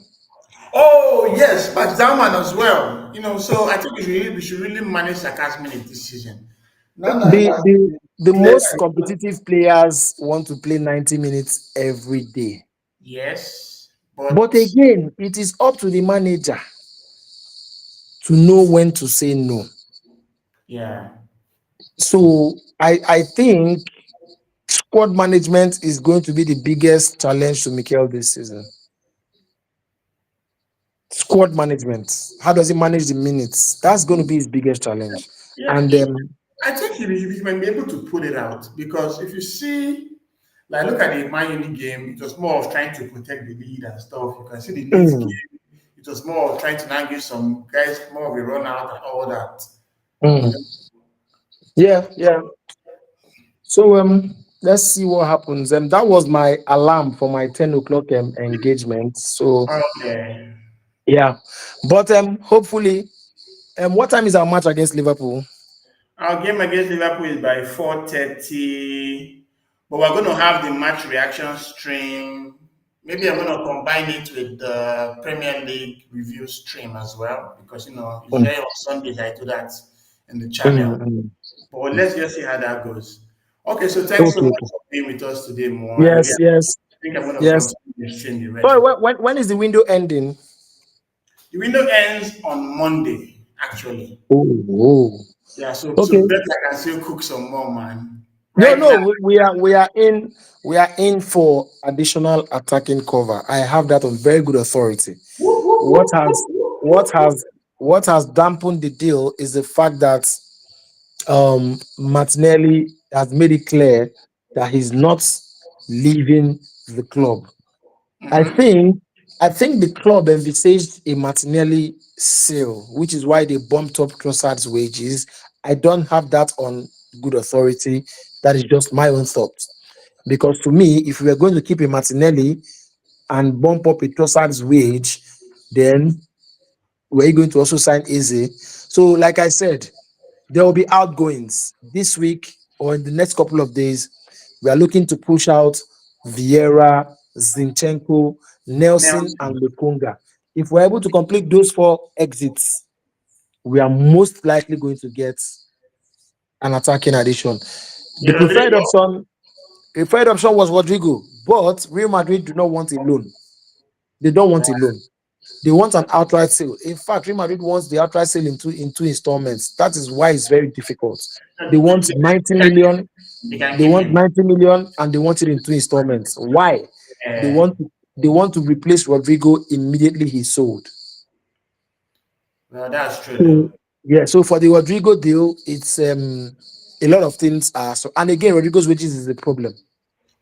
Speaker 1: Oh yes, but Zalman as well. So I think we should really manage Saka's minutes this season. Now that he
Speaker 2: The
Speaker 1: has
Speaker 2: the the
Speaker 1: cleared,
Speaker 2: most competitive players want to play 90 minutes every day.
Speaker 1: yes,
Speaker 2: But
Speaker 1: but
Speaker 2: again, it is up to the manager to know when to say no.
Speaker 1: yeah,
Speaker 2: So I think squad management is going to be the biggest challenge to Mikel this season. Squad management. How does he manage the minutes? That's going to be his biggest challenge.
Speaker 1: yeah.
Speaker 2: And
Speaker 1: I think he might be able to pull it out because if you see, like, look at the Man United game, it was more of trying to protect the lead and stuff. You can see the Leeds
Speaker 2: mm,
Speaker 1: game, it was more of trying to now give some guys more of a run out and all that. You
Speaker 2: mm,
Speaker 1: know?
Speaker 2: yeah, yeah. So let's see what happens. That was my alarm for my 10 o'clock engagement. So
Speaker 1: Okay.
Speaker 2: yeah, but hopefully, what time is our match against Liverpool?
Speaker 1: Our game against Liverpool is by 4:30, but we're going to have the match reaction stream. Maybe I'm going to combine it with the Premier League review stream as well because it's
Speaker 2: Mm,
Speaker 1: very on Sundays I do that in the
Speaker 2: mm,
Speaker 1: channel.
Speaker 2: mm,
Speaker 1: But
Speaker 2: mm.
Speaker 1: let's just see how that goes. Okay, so thanks so
Speaker 2: Okay,
Speaker 1: much
Speaker 2: okay.
Speaker 1: for being with us today, Mo. I really
Speaker 2: Yes, yes,
Speaker 1: think I'm going to
Speaker 2: yes.
Speaker 1: continue stream the
Speaker 2: Sorry,
Speaker 1: rest.
Speaker 2: when is the window ending?
Speaker 1: The window ends on Monday, actually.
Speaker 2: Oh, oh.
Speaker 1: Yeah, so
Speaker 2: Okay.
Speaker 1: bet I can still cook some more, man.
Speaker 2: No,
Speaker 1: Right now.
Speaker 2: no, we are in for additional attacking cover. I have that on very good authority.
Speaker 1: Whoop, whoop,
Speaker 2: What
Speaker 1: whoop,
Speaker 2: has what has what has dampened the deal is the fact that Martinelli has made it clear that he's not leaving the club. I
Speaker 1: Mm-hmm.
Speaker 2: think I think the club envisaged a Martinelli sale, which is why they bumped up Trossard's wages. I don't have that on good authority. That is just my own thoughts. Because to me, if we are going to keep a Martinelli and bump up a Trossard's wage, then we're going to also sign Eze. So, like I said, there will be outgoings this week or in the next couple of days. We are looking to push out Vieira, Zinchenko, Nelson,
Speaker 1: Nelson.
Speaker 2: and Lukunga. If we're able to complete those four exits, we are most likely going to get an attacking addition. The
Speaker 1: Yeah,
Speaker 2: preferred option was Rodrigo, but Real Madrid do not want a loan. They don't want a loan. They want an outright sale. In fact, Real Rodriguez wants the outright sale in two installments. That is why it's very difficult. They want 90 million.
Speaker 1: they can
Speaker 2: They
Speaker 1: keep
Speaker 2: want
Speaker 1: him.
Speaker 2: 90 million, and they want it in two installments. Why? They
Speaker 1: Uh,
Speaker 2: want to, they want to replace Rodrigo immediately he's sold.
Speaker 1: well, that's true,
Speaker 2: So
Speaker 1: though.
Speaker 2: yeah, so for the Rodrigo deal, it's a lot of things are so. And again, Rodrigo's wages is the problem.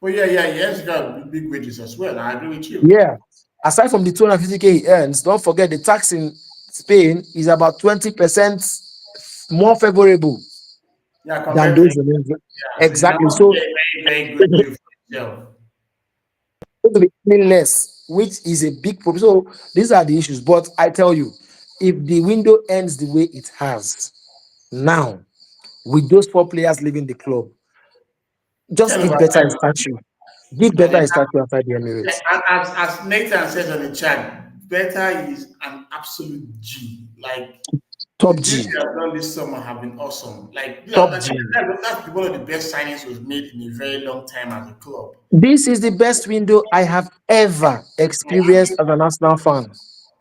Speaker 1: But yeah, yeah, he has got big wages as well. I agree with you.
Speaker 2: Yeah. Aside from the 250K he earns, don't forget the tax in Spain is about 20% more favorable
Speaker 1: Yeah,
Speaker 2: than
Speaker 1: compared to
Speaker 2: those in
Speaker 1: England.
Speaker 2: England.
Speaker 1: Yeah, so you now
Speaker 2: Exactly.
Speaker 1: want to
Speaker 2: So
Speaker 1: get a very, very good deal for yourself.
Speaker 2: going to be paying less, which is a big problem. So these are the issues. But I tell you, if the window ends the way it has now, with those four players leaving the club, just
Speaker 1: Tell
Speaker 2: give
Speaker 1: over
Speaker 2: better a
Speaker 1: time.
Speaker 2: statue. Give
Speaker 1: And
Speaker 2: better
Speaker 1: then,
Speaker 2: a statue outside the Emirates.
Speaker 1: as Nathan says on the chat, Beta is an absolute G. Like, the
Speaker 2: Top
Speaker 1: deals
Speaker 2: G.
Speaker 1: he has done this summer have been awesome. Like, yeah,
Speaker 2: Top G.
Speaker 1: that's one of the best signings was made in a very long time as a club.
Speaker 2: This is the best window I have ever experienced as an Arsenal fan.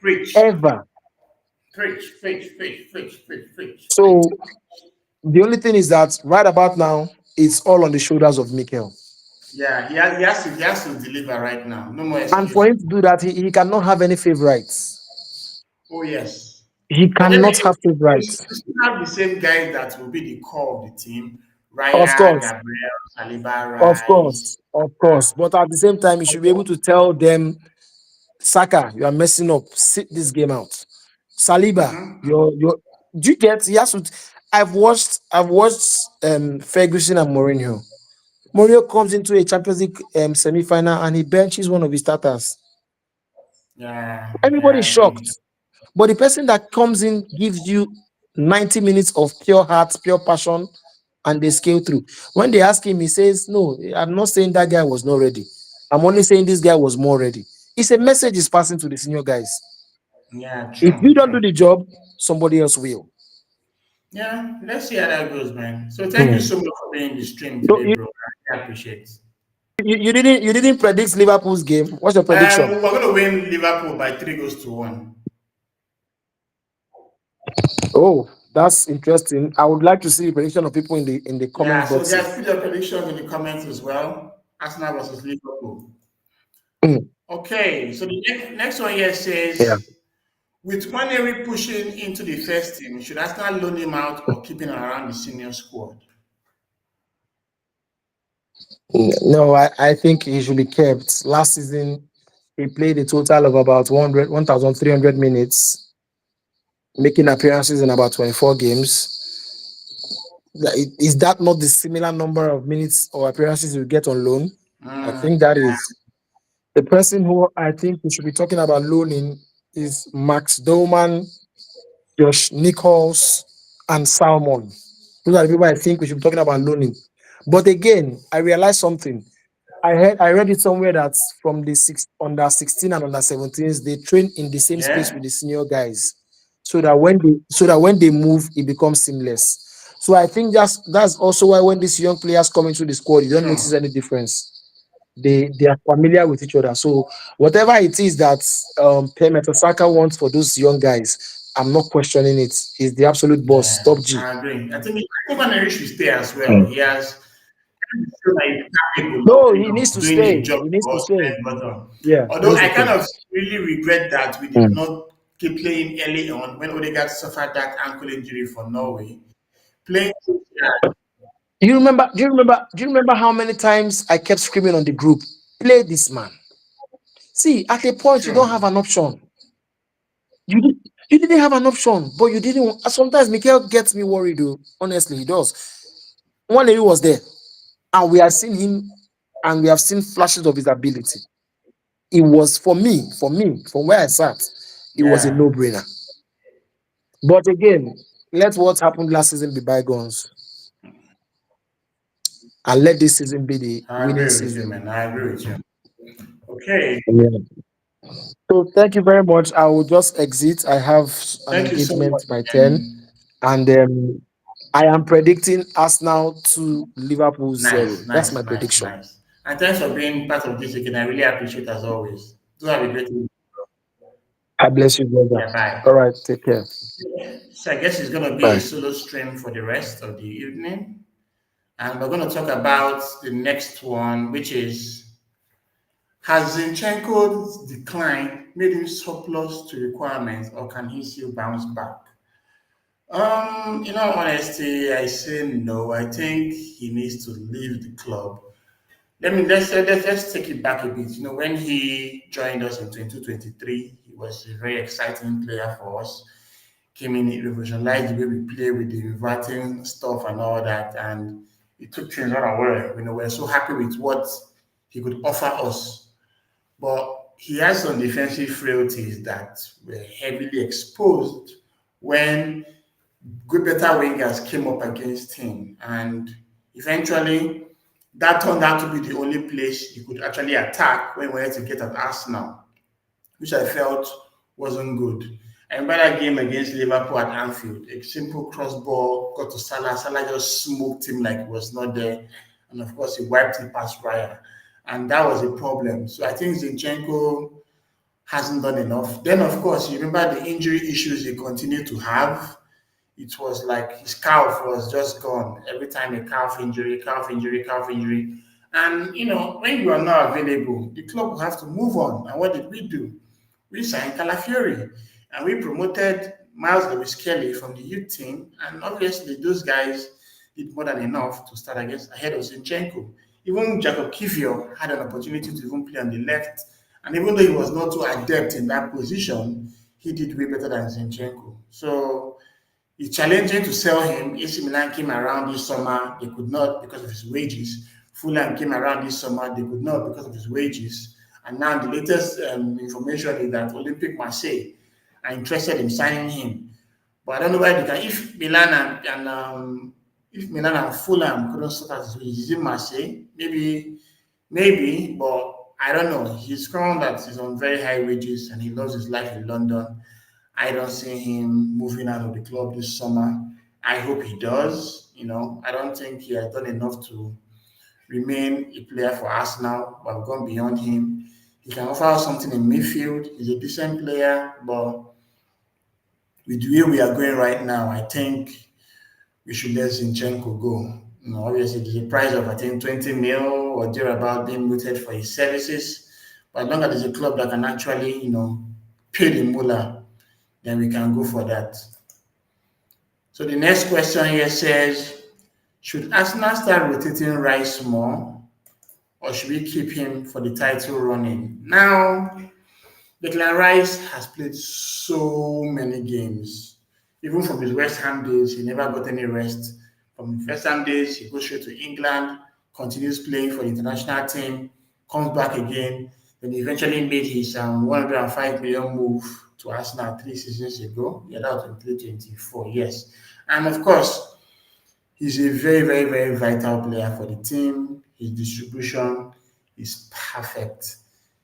Speaker 1: Preach,
Speaker 2: Ever.
Speaker 1: preach, preach, preach, preach, preach, preach, preach.
Speaker 2: So the only thing is that right about now, it's all on the shoulders of Mikel.
Speaker 1: Yeah, he has to deliver right now. No more
Speaker 2: And for
Speaker 1: excuses.
Speaker 2: him to do that, he cannot have any favorites.
Speaker 1: Oh yes.
Speaker 2: He
Speaker 1: But then
Speaker 2: cannot
Speaker 1: again,
Speaker 2: have favorites.
Speaker 1: you still have the same guys that will be the core of the team.
Speaker 2: Of
Speaker 1: Raya,
Speaker 2: course,
Speaker 1: Gabriel, Saliba,
Speaker 2: of course,
Speaker 1: Rice.
Speaker 2: of course. But at the same time, you should be able to tell them, Saka, you are messing up. Sit this game out. Saliba,
Speaker 1: Mm-hmm.
Speaker 2: you're do you get he has to I've watched Ferguson and Mourinho. Mourinho comes into a Champions League semi-final and he benches one of his starters.
Speaker 1: Yeah,
Speaker 2: Everybody's
Speaker 1: yeah, I agree.
Speaker 2: shocked. But the person that comes in gives you 90 minutes of pure heart, pure passion, and they scale through. When they ask him, he says, no, I'm not saying that guy was not ready. I'm only saying this guy was more ready. It's a message is passing to the senior guys.
Speaker 1: Yeah,
Speaker 2: If you
Speaker 1: true,
Speaker 2: don't do
Speaker 1: true.
Speaker 2: the job, somebody else will.
Speaker 1: Yeah, let's see how that goes, man. So thank you
Speaker 2: Hmm.
Speaker 1: so much for being in the stream
Speaker 2: So
Speaker 1: today, bro. I really appreciate it.
Speaker 2: you didn't predict Liverpool's game. What's your prediction?
Speaker 1: We're gonna win Liverpool by 3 goals to 1.
Speaker 2: Oh, that's interesting. I would like to see the prediction of people in the
Speaker 1: Yeah,
Speaker 2: comment
Speaker 1: so guys,
Speaker 2: boxes.
Speaker 1: put your predictions in the comments as well. Arsenal versus Liverpool.
Speaker 2: Hmm.
Speaker 1: Okay, so the next one here
Speaker 2: Yeah.
Speaker 1: says, with Nwaneri pushing into the first team, should Arsenal loan him out or keep him around the senior squad?
Speaker 2: No, I think he should be kept. Last season, he played a total of about 1,300 minutes, making appearances in about 24 games. Is that not the similar number of minutes or appearances you get on loan? I
Speaker 1: Mm,
Speaker 2: think that is. The person who I think we should be talking about loaning is Max Doman, Josh Nichols, and Salmon. Those are the people I think we should be talking about loaning. But again, I realized something. I read it somewhere that from the under 16 and under 17s they train in the same space
Speaker 1: yeah,
Speaker 2: with the senior guys, so that when they move it becomes seamless. So I think that's also why when these young players come into the squad, you don't notice
Speaker 1: true.
Speaker 2: any difference. They are familiar with each other. So whatever it is that Payment Saka wants for those young guys, I'm not questioning it. He's the absolute boss.
Speaker 1: Yeah,
Speaker 2: Top G.
Speaker 1: I agree. I think Nwaneri should stay as well.
Speaker 2: Mm.
Speaker 1: He has shown that he's capable of,
Speaker 2: No, he needs to
Speaker 1: doing the
Speaker 2: stay.
Speaker 1: job
Speaker 2: He needs
Speaker 1: for
Speaker 2: to
Speaker 1: us
Speaker 2: stay.
Speaker 1: when well done.
Speaker 2: Yeah, he
Speaker 1: Although
Speaker 2: needs
Speaker 1: I
Speaker 2: to
Speaker 1: kind
Speaker 2: stay.
Speaker 1: of really regret that we did
Speaker 2: Mm.
Speaker 1: not keep playing early on when Odegaard suffered that ankle injury for Norway. Playing, yeah,
Speaker 2: Do you remember how many times I kept screaming on the group, play this man? See, at a point you don't
Speaker 1: true.
Speaker 2: have an option. You did, you didn't have an option, but you didn't. Sometimes Mikel gets me worried, though. Honestly, he does. One lady was there, and we have seen him, and we have seen flashes of his ability. It was for me, from where I sat, it was a
Speaker 1: Yeah,
Speaker 2: no-brainer. But again, let what happened last season be bygones, and let this season be the
Speaker 1: I
Speaker 2: winning
Speaker 1: agree with you,
Speaker 2: season.
Speaker 1: man. I agree with you. Okay,
Speaker 2: Yeah. So thank you very much. I will just exit. I have an
Speaker 1: thank you so much
Speaker 2: engagement by 10,
Speaker 1: again.
Speaker 2: and I am predicting Arsenal to Liverpool
Speaker 1: Nice,
Speaker 2: 0. That's
Speaker 1: nice,
Speaker 2: my
Speaker 1: nice,
Speaker 2: prediction.
Speaker 1: nice. And thanks for being part of this again. I really appreciate it as always. Do have a great week.
Speaker 2: I bless you, brother.
Speaker 1: Yeah, bye.
Speaker 2: All right, take care.
Speaker 1: So I guess it's going to be a
Speaker 2: Bye.
Speaker 1: solo stream for the rest of the evening. And we're going to talk about the next one, which is, has Zinchenko's decline made him surplus to requirements or can he still bounce back? In all honesty, I say no. I think he needs to leave the club. Let's take it back a bit. When he joined us in 2023, he was a very exciting player for us. came in, it revolutionized the way we play with the inverting stuff and all that, and it took things unaware. We're so happy with what he could offer us, but he has some defensive frailties that were heavily exposed when good better wingers came up against him, and eventually that turned out to be the only place he could actually attack when we wanted to get at Arsenal, which I felt wasn't good. I remember that game against Liverpool at Anfield. A simple cross ball got to Salah. Salah just smoked him like he was not there. And of course, he wiped it past Raya. And that was a problem. So I think Zinchenko hasn't done enough. Then, of course, you remember the injury issues he continued to have. It was like his calf was just gone. Every time a calf injury, calf injury, calf injury. And, when you are not available, the club will have to move on. And what did we do? We signed Calafiori and we promoted Miles Lewis Kelly from the youth team. And obviously, those guys did more than enough to start against ahead of Zinchenko. Even Jacob Kiwior had an opportunity to even play on the left. And even though he was not too adept in that position, he did way better than Zinchenko. So it's challenging to sell him. AC Milan came around this summer, they could not because of his wages. Fulham came around this summer, they could not because of his wages. And now the latest information is that Olympic Marseille are interested in signing him. But I don't know why they can. If Milan and Fulham couldn't sort out his wages, is it Marseille? Maybe, but I don't know. He's shown that he's on very high wages and he loves his life in London. I don't see him moving out of the club this summer. I hope he does. I don't think he has done enough to remain a player for Arsenal, but I've gone beyond him. He can offer us something in midfield. He's a decent player, but with the way we are going right now, I think we should let Zinchenko go. Obviously, there's a price of, I think, 20 mil or thereabout being mooted for his services. But as long as there's a club that can actually, pay the mullah, then we can go for that. So the next question here says, should Arsenal start rotating Rice more, or should we keep him for the title running? Now, Declan Rice has played so many games. Even from his West Ham days, he never got any rest. From his West Ham days, he goes straight to England, continues playing for the international team, comes back again. Then he eventually made his 105 million move to Arsenal 3 seasons ago. Yeah, that was in 2024, yes. And of course, he's a very, very, very vital player for the team. His distribution is perfect.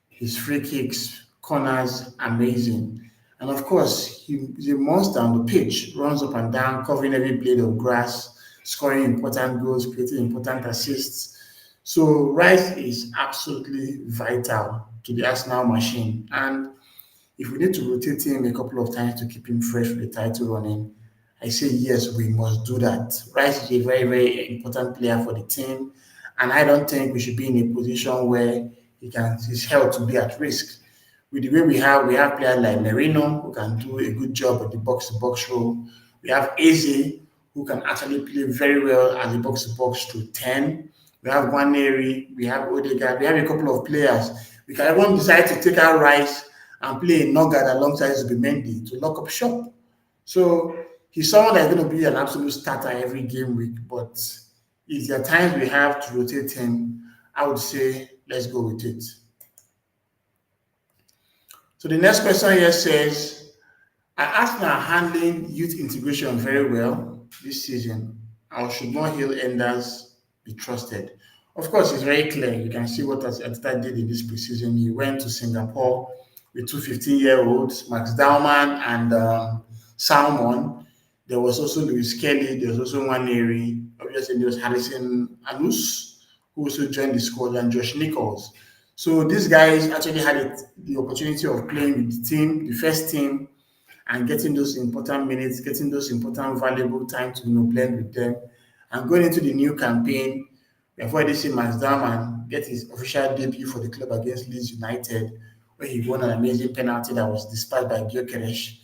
Speaker 1: His free kicks, corners, amazing. And of course, he's a monster on the pitch, runs up and down, covering every blade of grass, scoring important goals, creating important assists. So Rice is absolutely vital to the Arsenal machine. And if we need to rotate him a couple of times to keep him fresh for the title running, I say yes, we must do that. Rice is a very, very important player for the team, and I don't think we should be in a position where his health to be at risk. With the way we have players like Merino who can do a good job at the box-to-box role. We have Eze who can actually play very well as a box-to-box through 10. We have Nwaneri, we have Odegaard, we have a couple of players. We can even decide to take out Rice and play Nogard alongside Zubimendi to lock up shop. So he's someone that's going to be an absolute starter every game week. But if there are times we have to rotate him, I would say let's go with it. So the next question here says, are Arsenal handling youth integration very well this season, or should more Hill Enders be trusted? Of course, it's very clear. You can see what Arteta did in this preseason. He went to Singapore with two 15-year-olds, Max Dowman and Salmon. There was also Lewis Kelly. There was also Nwaneri. Obviously, there was Harrison Anus, who also joined the squad, and Josh Nichols. So these guys actually had the opportunity of playing with the team, the first team, and getting those important minutes, getting those important valuable time to blend with them. And going into the new campaign, we have already seen Max Darman get his official debut for the club against Leeds United, where he won an amazing penalty that was dispatched by Gyokeres.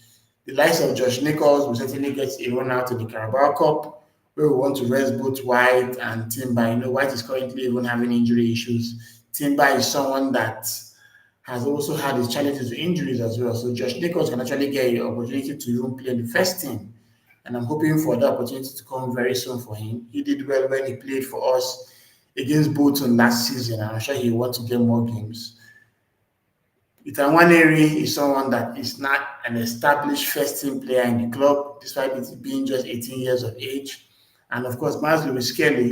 Speaker 1: The likes of Josh Nichols will certainly get a run out to the Carabao Cup, where we want to rest both White and Timber. White is currently even having injury issues. Timber is someone that has also had his challenges with injuries as well. So Josh Nichols can actually get an opportunity to even play in the first team. And I'm hoping for that opportunity to come very soon for him. He did well when he played for us against Bolton last season, and I'm sure he wants to get more games. Nwaneri is someone that is not an established first team player in the club, despite it being just 18 years of age. And of course, Miles Lewis Kelly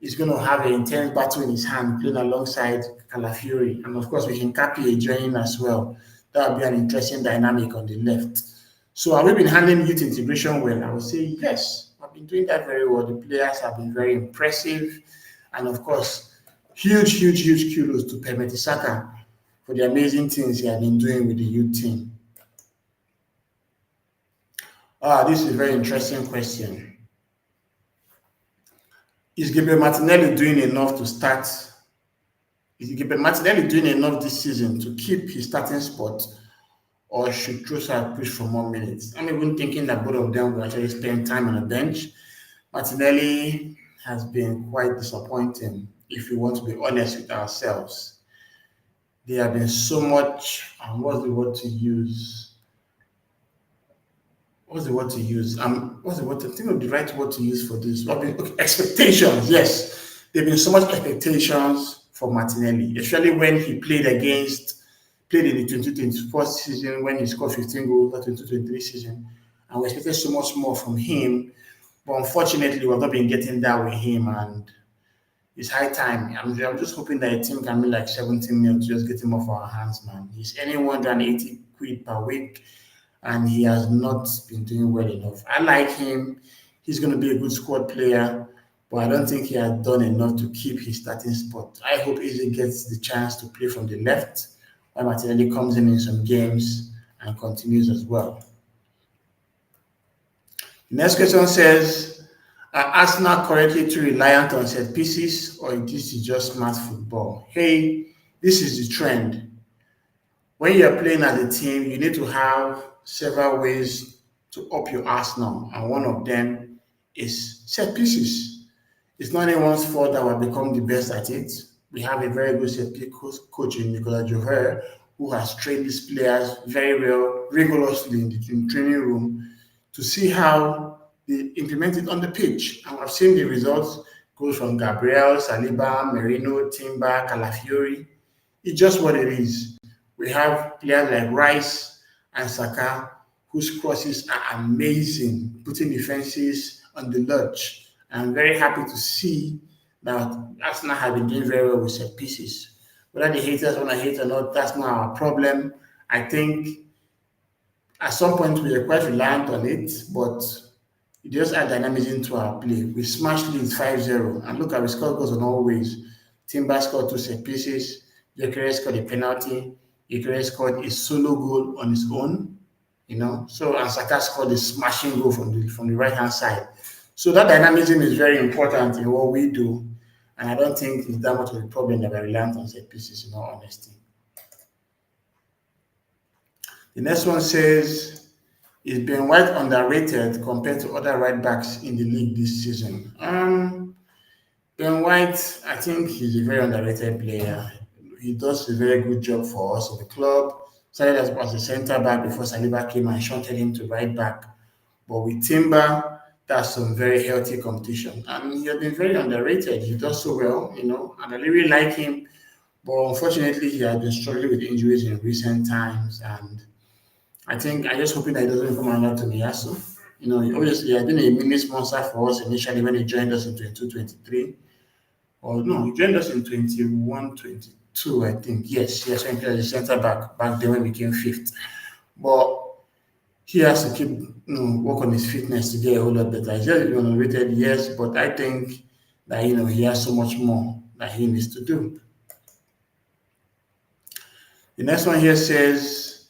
Speaker 1: is going to have an intense battle in his hand playing alongside Calafiori. And of course, with Hincapié joining as well, that would be an interesting dynamic on the left. So have we been handling youth integration well? I would say yes. I've been doing that very well. The players have been very impressive. And of course, huge kudos to Pemeti Saka for the amazing things he has been doing with the youth team. This is a very interesting question. Is Gabriel Martinelli doing enough to start? Is Gabriel Martinelli doing enough this season to keep his starting spot, or should Trossard push for more minutes? I'm even thinking that both of them will actually spend time on the bench. Martinelli has been quite disappointing, if we want to be honest with ourselves. There have been so much, what's the word to use? What's the word to use? What's the word? I think of the right word to use for this. Okay, expectations. Yes, there've been so much expectations for Martinelli, especially when he played in the 2024 season when he scored 15 goals, the 2023 season, and we expected so much more from him. But unfortunately, we've not been getting that with him, and it's high time. I'm just hoping that a team can be like 17 million to just get him off our hands, man. He's earning 180 quid per week, and he has not been doing well enough. I like him. He's going to be a good squad player, but I don't think he has done enough to keep his starting spot. I hope Eze gets the chance to play from the left, while Martinelli comes in some games and continues as well. The next question says, are Arsenal currently too reliant on set pieces, or this is just smart football? Hey, this is the trend. When you're playing as a team, you need to have several ways to up your arsenal, and one of them is set pieces. It's not anyone's fault that we become the best at it. We have a very good set piece coach in Nicolas Jover, who has trained these players very well, rigorously in the training room to see how they implement it on the pitch. And I've seen the results go from Gabriel, Saliba, Merino, Timber, Calafiori. It's just what it is. We have players like Rice and Saka, whose crosses are amazing, putting defenses on the lurch. I'm very happy to see that Arsenal have been doing very well with set pieces. Whether the haters want to hate or not, that's not our problem. I think at some point we are quite reliant on it, but it just add dynamism to our play. We smashed Leeds 5-0, and look at we scored goals on all ways. Timber scored two set pieces, Gyokeres scored a penalty, Gyokeres scored a solo goal on his own, So and Saka scored a smashing goal from the right hand side. So that dynamism is very important in what we do, and I don't think it's that much of a problem that we're reliant on set pieces, in all honesty. The next one says, is Ben White underrated compared to other right backs in the league this season? Ben White, I think he's a very underrated player. He does a very good job for us in the club. Started as a centre back before Saliba came and shunted him to right back. But with Timber, that's some very healthy competition. And he has been very underrated. He does so well, and I really like him. But unfortunately, he has been struggling with injuries in recent times. And I just hoping that he doesn't come around to Miyasu. Obviously, he has been a mini sponsor for us initially when he joined us in 22-23. Or no, he joined us in 21-22, I think. Yes, when he played as a centre back then when we came fifth. But he has to keep work on his fitness to get a whole lot better. He's just underrated, yes, but I think that he has so much more that he needs to do. The next one here says,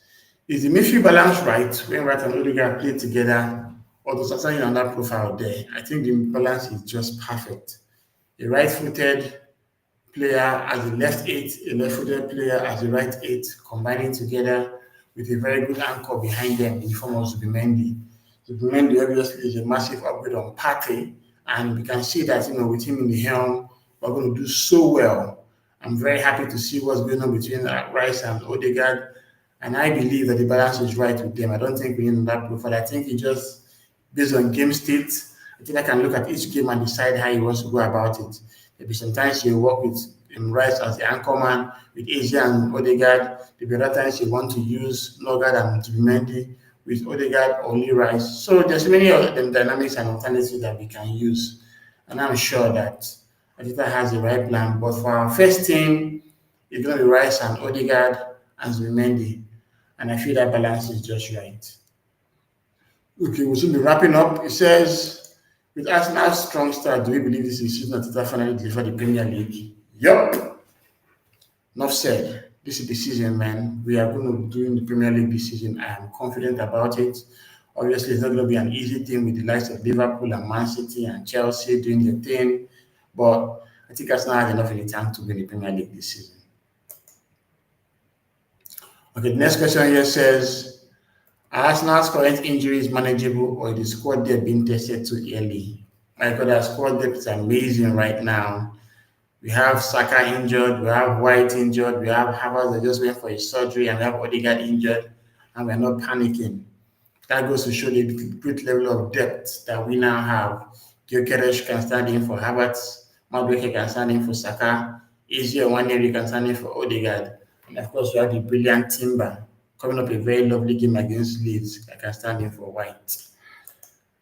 Speaker 1: is the midfield balance right when Wright and Odegaard play together, or does Arsenal on that profile there? I think the balance is just perfect. A right-footed player as a left eight, a left-footed player as a right eight, combining together with a very good anchor behind them in the form of Zubimendi. Zubimendi obviously is a massive upgrade on Partey, and we can see that with him in the helm, we're going to do so well. I'm very happy to see what's going on between Rice and Odegaard, and I believe that the balance is right with them. I don't think we need that profile. I think he just, based on game state, I think I can look at each game and decide how he wants to go about it. Maybe sometimes he'll work with Rice as the anchorman, with Asia and Odegaard. Maybe other times he want to use Nogard and Zubimendi with Odegaard only Rice. So there's many of them dynamics and alternatives that we can use. And I'm sure that Adita has the right plan. But for our first team, it's going to be Rice and Odegaard and Zubimendi. And I feel that balance is just right. Okay, we'll soon be wrapping up. It says, with Arsenal's strong start, do we believe this is season that finally deliver the Premier League? Yup. Enough said. This is the season, man. We are going to do in the Premier League this season. I am confident about it. Obviously, it's not going to be an easy thing with the likes of Liverpool and Man City and Chelsea doing their thing. But I think Arsenal has enough in the tank to win the Premier League this season. Okay, the next question here says, are Arsenal's current injuries manageable, or is the squad depth being tested too early? My God, our squad depth is amazing right now. We have Saka injured, we have White injured, we have Havertz that just went for his surgery, and we have Odegaard injured, and we're not panicking. That goes to show the great level of depth that we now have. Gyokeres can stand in for Havertz, Madueke can stand in for Saka, Nwaneri can stand in for Odegaard, and of course we have the brilliant Timber coming up a very lovely game against Leeds that can stand in for White.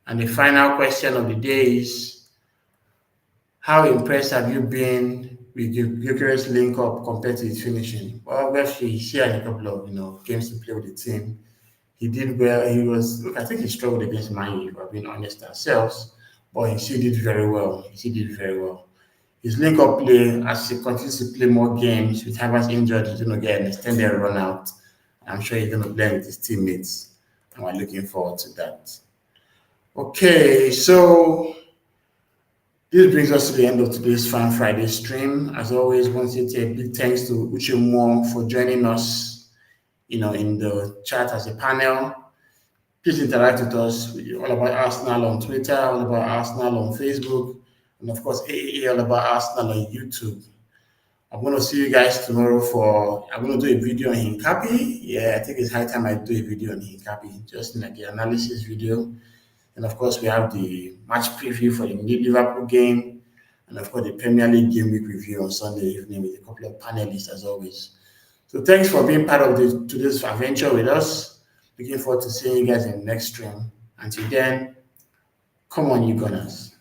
Speaker 1: And the final question of the day is, how impressed have you been with Gyokeres link up compared to his finishing? Well, obviously, he had a couple of games to play with the team. He did well. I think he struggled against Man U, if we're being honest ourselves, but he still did very well. His link up play, as he continues to play more games with Havertz injured, he's going to get an extended run out. I'm sure he's going to play with his teammates, and we're looking forward to that. Okay, so this brings us to the end of today's Fan Friday stream. As always, want to say a big thanks to Uche Moore for joining us, in the chat as a panel. Please interact with us. We're all about Arsenal on Twitter, all about Arsenal on Facebook, and of course, AAA, all about Arsenal on YouTube. I'm going to see you guys tomorrow I'm going to do a video on Hincapié. Yeah, I think it's high time I do a video on Hincapié, just like the analysis video. And of course, we have the match preview for the new Liverpool game. And of course, the Premier League game week review on Sunday evening with a couple of panelists as always. So thanks for being part of today's adventure with us. Looking forward to seeing you guys in the next stream. Until then, come on, you Gunners.